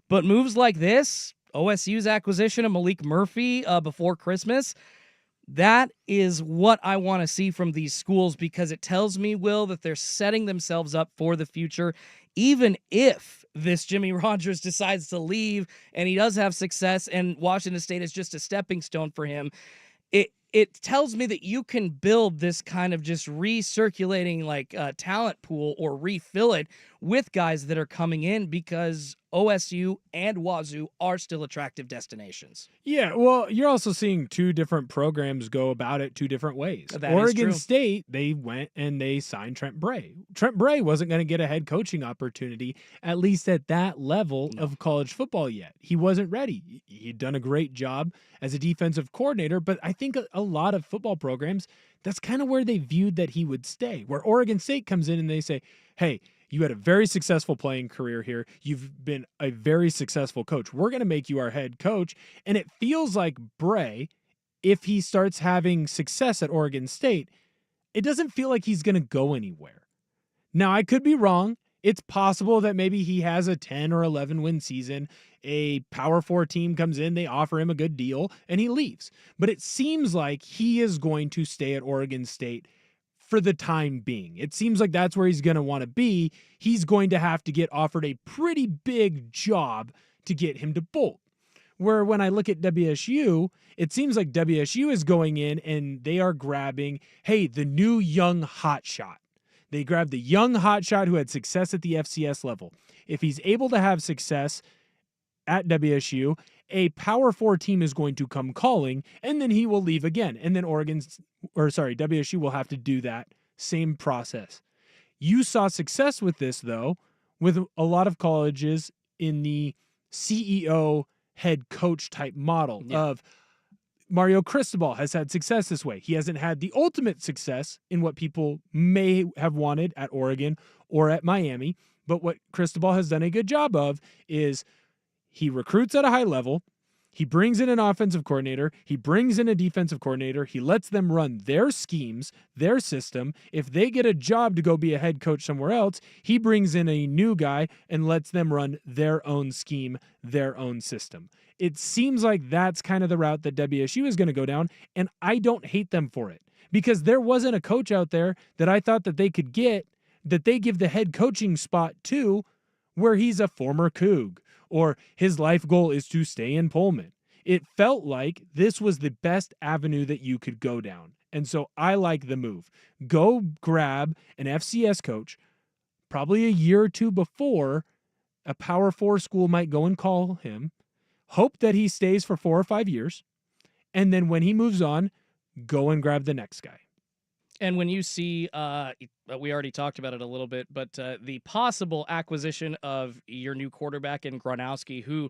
but moves like this, OSU's acquisition of Malik Murphy before Christmas, That is what I want to see from these schools, because it tells me, Will, that they're setting themselves up for the future. Even if this Jimmy Rogers decides to leave and he does have success and Washington State is just a stepping stone for him, it tells me that you can build this kind of just recirculating talent pool, or refill it with guys that are coming in, because OSU and Wazoo are still attractive destinations. Yeah, well, you're also seeing two different programs go about it two different ways. That is Oregon true. State, they went and they signed Trent Bray. Trent Bray wasn't going to get a head coaching opportunity, at least at that level of college football yet. He wasn't ready. He'd done a great job as a defensive coordinator, but I think a lot of football programs, that's kind of where they viewed that he would stay. Where Oregon State comes in and they say, hey, you had a very successful playing career here. You've been a very successful coach. We're going to make you our head coach. And it feels like Bray, if he starts having success at Oregon State, it doesn't feel like he's going to go anywhere. Now, I could be wrong. It's possible that maybe he has a 10 or 11 win season. A Power 4 team comes in, they offer him a good deal, and he leaves. But it seems like he is going to stay at Oregon State for the time being. It seems like that's where he's going to want to be. He's going to have to get offered a pretty big job to get him to bolt. Where when I look at WSU, it seems like WSU is going in and they are grabbing, hey, the new young hotshot. They grabbed the young hotshot who had success at the FCS level. If he's able to have success at WSU, a Power 4 team is going to come calling, and then he will leave again. And then WSU will have to do that same process. You saw success with this, though, with a lot of colleges in the CEO head coach type model of Mario Cristobal has had success this way. He hasn't had the ultimate success in what people may have wanted at Oregon or at Miami, but what Cristobal has done a good job of is he recruits at a high level. He brings in an offensive coordinator. He brings in a defensive coordinator. He lets them run their schemes, their system. If they get a job to go be a head coach somewhere else, he brings in a new guy and lets them run their own scheme, their own system. It seems like that's kind of the route that WSU is going to go down, and I don't hate them for it, because there wasn't a coach out there that I thought that they could get, that they give the head coaching spot to, where he's a former Coug, or his life goal is to stay in Pullman. It felt like this was the best avenue that you could go down. And so I like the move. Go grab an FCS coach, probably a year or two before a Power 4 school might go and call him, hope that he stays for 4 or 5 years, and then when he moves on, go and grab the next guy. And when you see, we already talked about it a little bit, but the possible acquisition of your new quarterback in Gronowski, who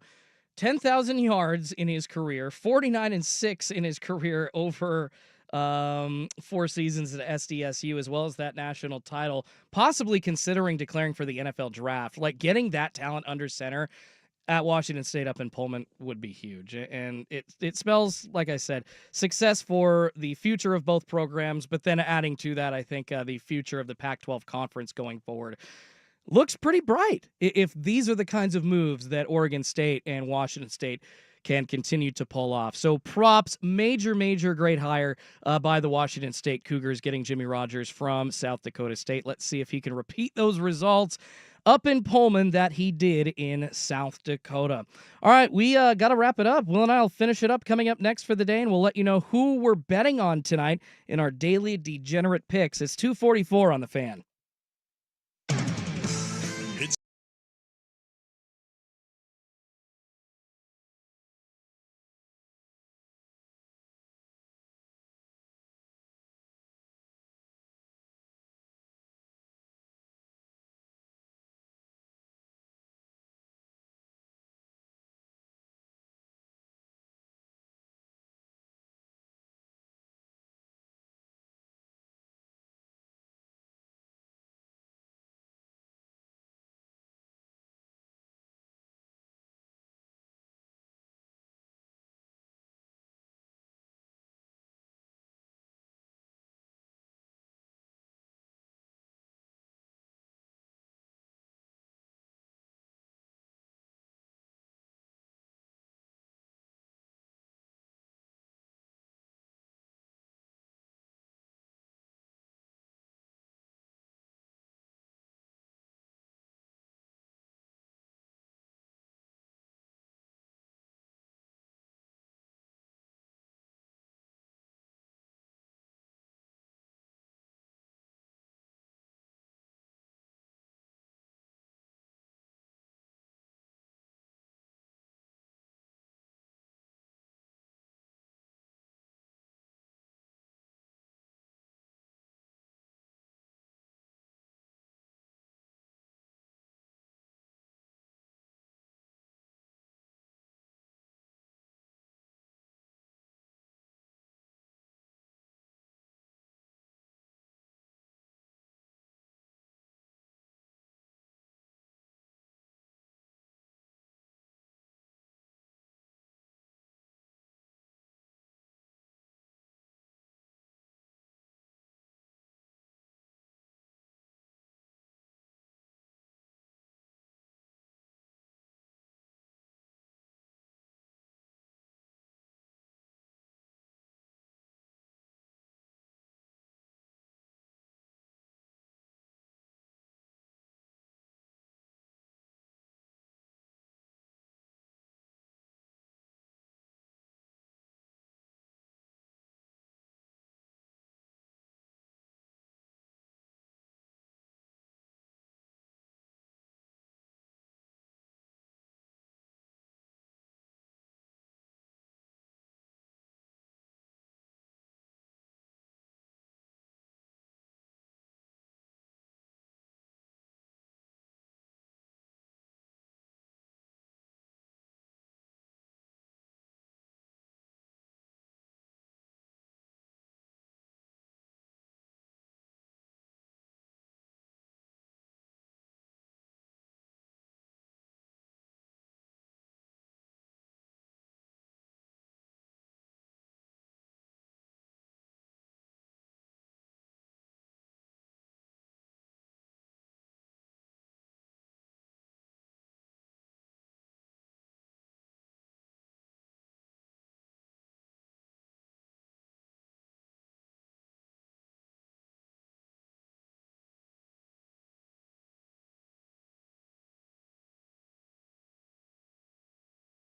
10,000 yards in his career, 49-6 in his career over 4 seasons at SDSU, as well as that national title, possibly considering declaring for the NFL draft. Like, getting that talent under center at Washington State up in Pullman would be huge. And it spells, like I said, success for the future of both programs, but then adding to that, I think the future of the Pac-12 conference going forward looks pretty bright if these are the kinds of moves that Oregon State and Washington State can continue to pull off. So props, major great hire by the Washington State Cougars, getting Jimmy Rogers from South Dakota State. Let's see if he can repeat those results up in Pullman that he did in South Dakota. All right, we got to wrap it up. Will and I will finish it up coming up next for the day, and we'll let you know who we're betting on tonight in our daily degenerate picks. It's 2:44 on the Fan.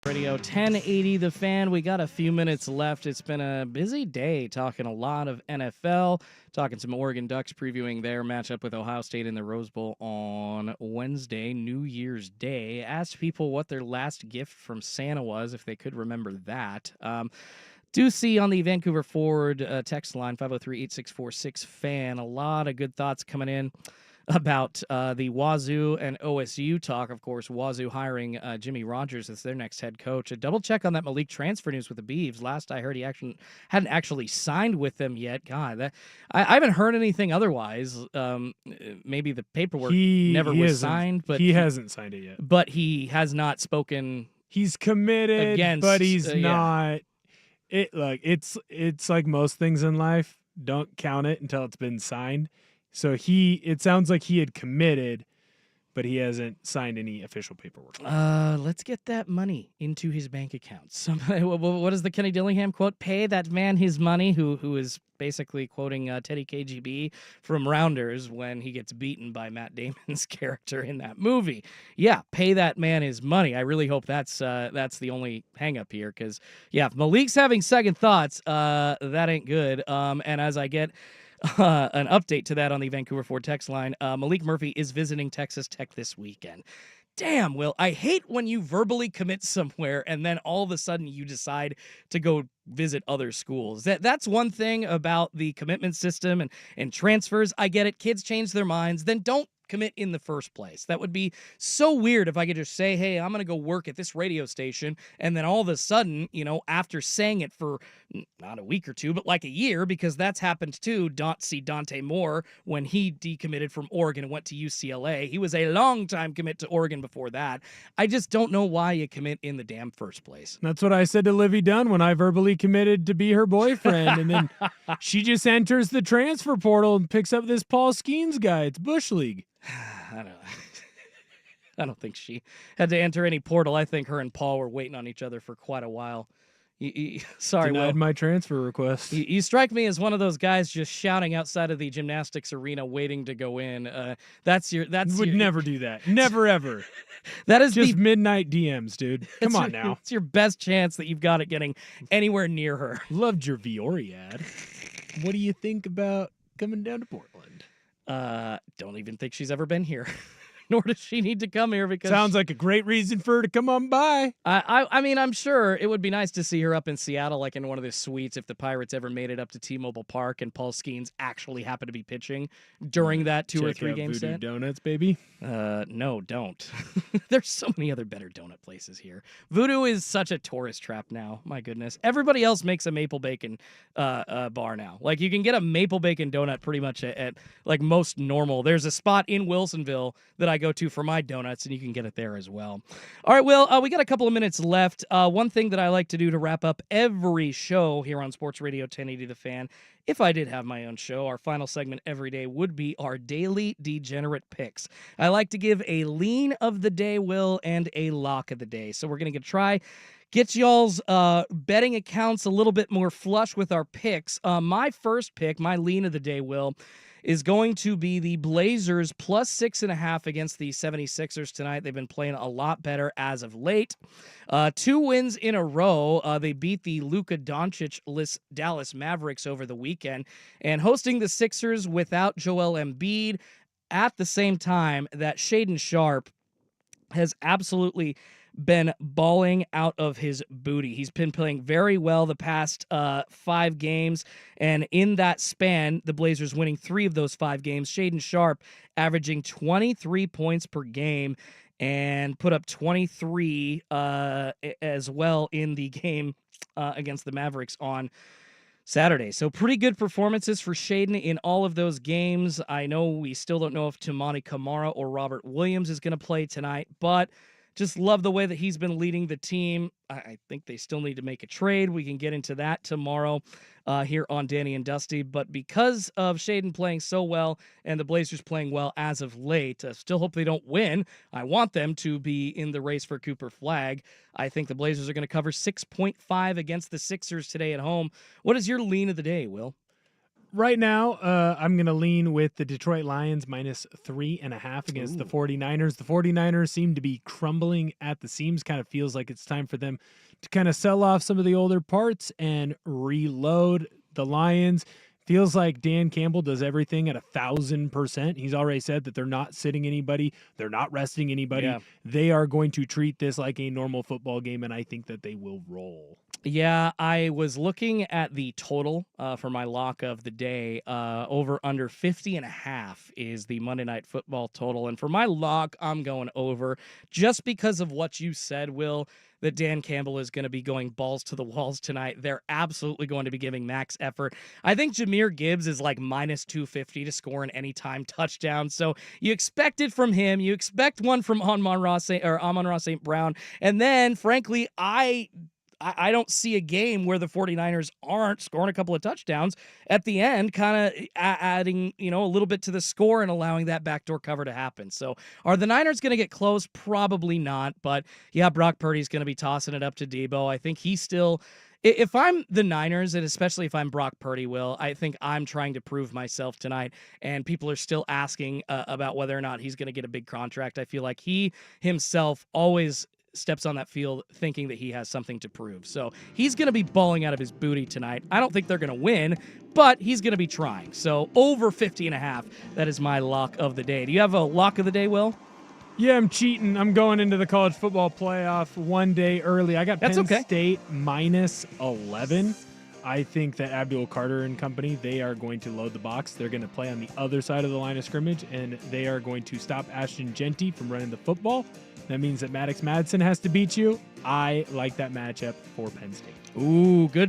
Radio 1080 The Fan. We got a few minutes left. It's been a busy day talking a lot of NFL, talking some Oregon Ducks, previewing their matchup with Ohio State in the Rose Bowl on Wednesday, New Year's Day. Asked people what their last gift from Santa was, if they could remember that. Do see on the Vancouver Forward text line, 503-8646-FAN, a lot of good thoughts coming in about the Wazoo and OSU talk. Of course, Wazoo hiring Jimmy Rogers as their next head coach. A double check on that Malik transfer news with the Beavs. Last I heard, he hadn't actually signed with them yet. God, I haven't heard anything otherwise. Maybe the paperwork never was signed, but he hasn't signed it yet. But he has not spoken. He's committed, against, but he's not. Yeah. It's like most things in life. Don't count it until it's been signed. So it sounds like he had committed, but he hasn't signed any official paperwork. Let's get that money into his bank account. Somebody, what is the Kenny Dillingham quote? Pay that man his money, who is basically quoting Teddy KGB from Rounders when he gets beaten by Matt Damon's character in that movie. Yeah, pay that man his money. I really hope that's the only hang up here, because yeah, if Malik's having second thoughts, that ain't good. And as I get an update to that on the Vancouver Ford text line, Malik Murphy is visiting Texas Tech this weekend. Damn, Will, I hate when you verbally commit somewhere and then all of a sudden you decide to go visit other schools. That's one thing about the commitment system and transfers. I get it. Kids change their minds. Then don't commit in the first place. That would be so weird if I could just say, hey, I'm going to go work at this radio station, and then all of a sudden, after saying it for not a week or two, but like a year, because that's happened too. See Dante Moore when he decommitted from Oregon and went to UCLA. He was a long time commit to Oregon before that. I just don't know why you commit in the damn first place. That's what I said to Livy Dunn when I verbally committed to be her boyfriend, and then she just enters the transfer portal and picks up this Paul Skeens guy. It's Bush League. I don't think she had to enter any portal. I think her and Paul were waiting on each other for quite a while. Sorry, denied Will. my transfer request. You strike me as one of those guys just shouting outside of the gymnastics arena, waiting to go in. Would never do that. Never ever. That is just midnight DMs, dude. Come on now. It's your best chance that you've got it getting anywhere near her. Loved your Viore ad. What do you think about coming down to Portland? Don't even think she's ever been here. Nor does she need to come here, because sounds like a great reason for her to come on by. I mean, I'm sure it would be nice to see her up in Seattle, like in one of the suites, if the Pirates ever made it up to T-Mobile Park and Paul Skeens actually happened to be pitching during that 2 or 3 game Voodoo set. Donuts, baby. No, don't. There's so many other better donut places here. Voodoo is such a tourist trap now. My goodness. Everybody else makes a maple bacon bar now. Like, you can get a maple bacon donut pretty much at like most normal. There's a spot in Wilsonville that I go to for my donuts, and you can get it there as well. All right, Will, we got a couple of minutes left. One thing that I like to do to wrap up every show here on Sports Radio 1080 The Fan, if I did have my own show, our final segment every day would be our daily degenerate picks. I like to give a lean of the day, Will, and a lock of the day. So we're going to try get y'all's betting accounts a little bit more flush with our picks. My first pick, my lean of the day, Will, is going to be the Blazers plus 6.5 against the 76ers tonight. They've been playing a lot better as of late. 2 wins in a row. They beat the Luka Doncic-less Dallas Mavericks over the weekend, and hosting the Sixers without Joel Embiid at the same time that Shaedon Sharpe has absolutely been balling out of his booty. He's been playing very well the past 5 games, and in that span, the Blazers winning 3 of those 5 games. Shaedon Sharpe averaging 23 points per game and put up 23 as well in the game against the Mavericks on Saturday. So pretty good performances for Shaedon in all of those games. I know we still don't know if Toumani Camara or Robert Williams is going to play tonight, but just love the way that he's been leading the team. I think they still need to make a trade. We can get into that tomorrow here on Danny and Dusty. But because of Shaedon playing so well and the Blazers playing well as of late, still hope they don't win. I want them to be in the race for Cooper Flag. I think the Blazers are going to cover 6.5 against the Sixers today at home. What is your lean of the day, Will? right now, I'm going to lean with the Detroit Lions minus 3.5 against the 49ers. The 49ers seem to be crumbling at the seams. Kind of feels like it's time for them to kind of sell off some of the older parts and reload. The Lions, feels like Dan Campbell does everything at 1,000%. He's already said that they're not sitting anybody. They're not resting anybody. Yeah. They are going to treat this like a normal football game, and I think that they will roll. Yeah, I was looking at the total for my lock of the day. Over under 50.5 is the Monday Night Football total. And for my lock, I'm going over just because of what you said, Will, that Dan Campbell is going to be going balls to the walls tonight. They're absolutely going to be giving max effort. I think Jahmyr Gibbs is like minus 250 to score an anytime touchdown. So you expect it from him. You expect one from Amon-Ra St. Brown. And then, frankly, I don't see a game where the 49ers aren't scoring a couple of touchdowns at the end, kind of adding, a little bit to the score and allowing that backdoor cover to happen. So are the Niners going to get close? Probably not. But yeah, Brock Purdy's going to be tossing it up to Debo. I think he's still, if I'm the Niners, and especially if I'm Brock Purdy, Will, I think I'm trying to prove myself tonight. And people are still asking about whether or not he's going to get a big contract. I feel like he himself always steps on that field thinking that he has something to prove. So he's going to be balling out of his booty tonight. I don't think they're going to win, but he's going to be trying. So over 50.5, that is my lock of the day. Do you have a lock of the day, Will? Yeah, I'm cheating. I'm going into the college football playoff one day early. I got Penn State minus 11. I think that Abdul Carter and company, they are going to load the box. They're going to play on the other side of the line of scrimmage, and they are going to stop Ashton Genty from running the football. That means that Maddox Madsen has to beat you. I like that matchup for Penn State. Ooh, good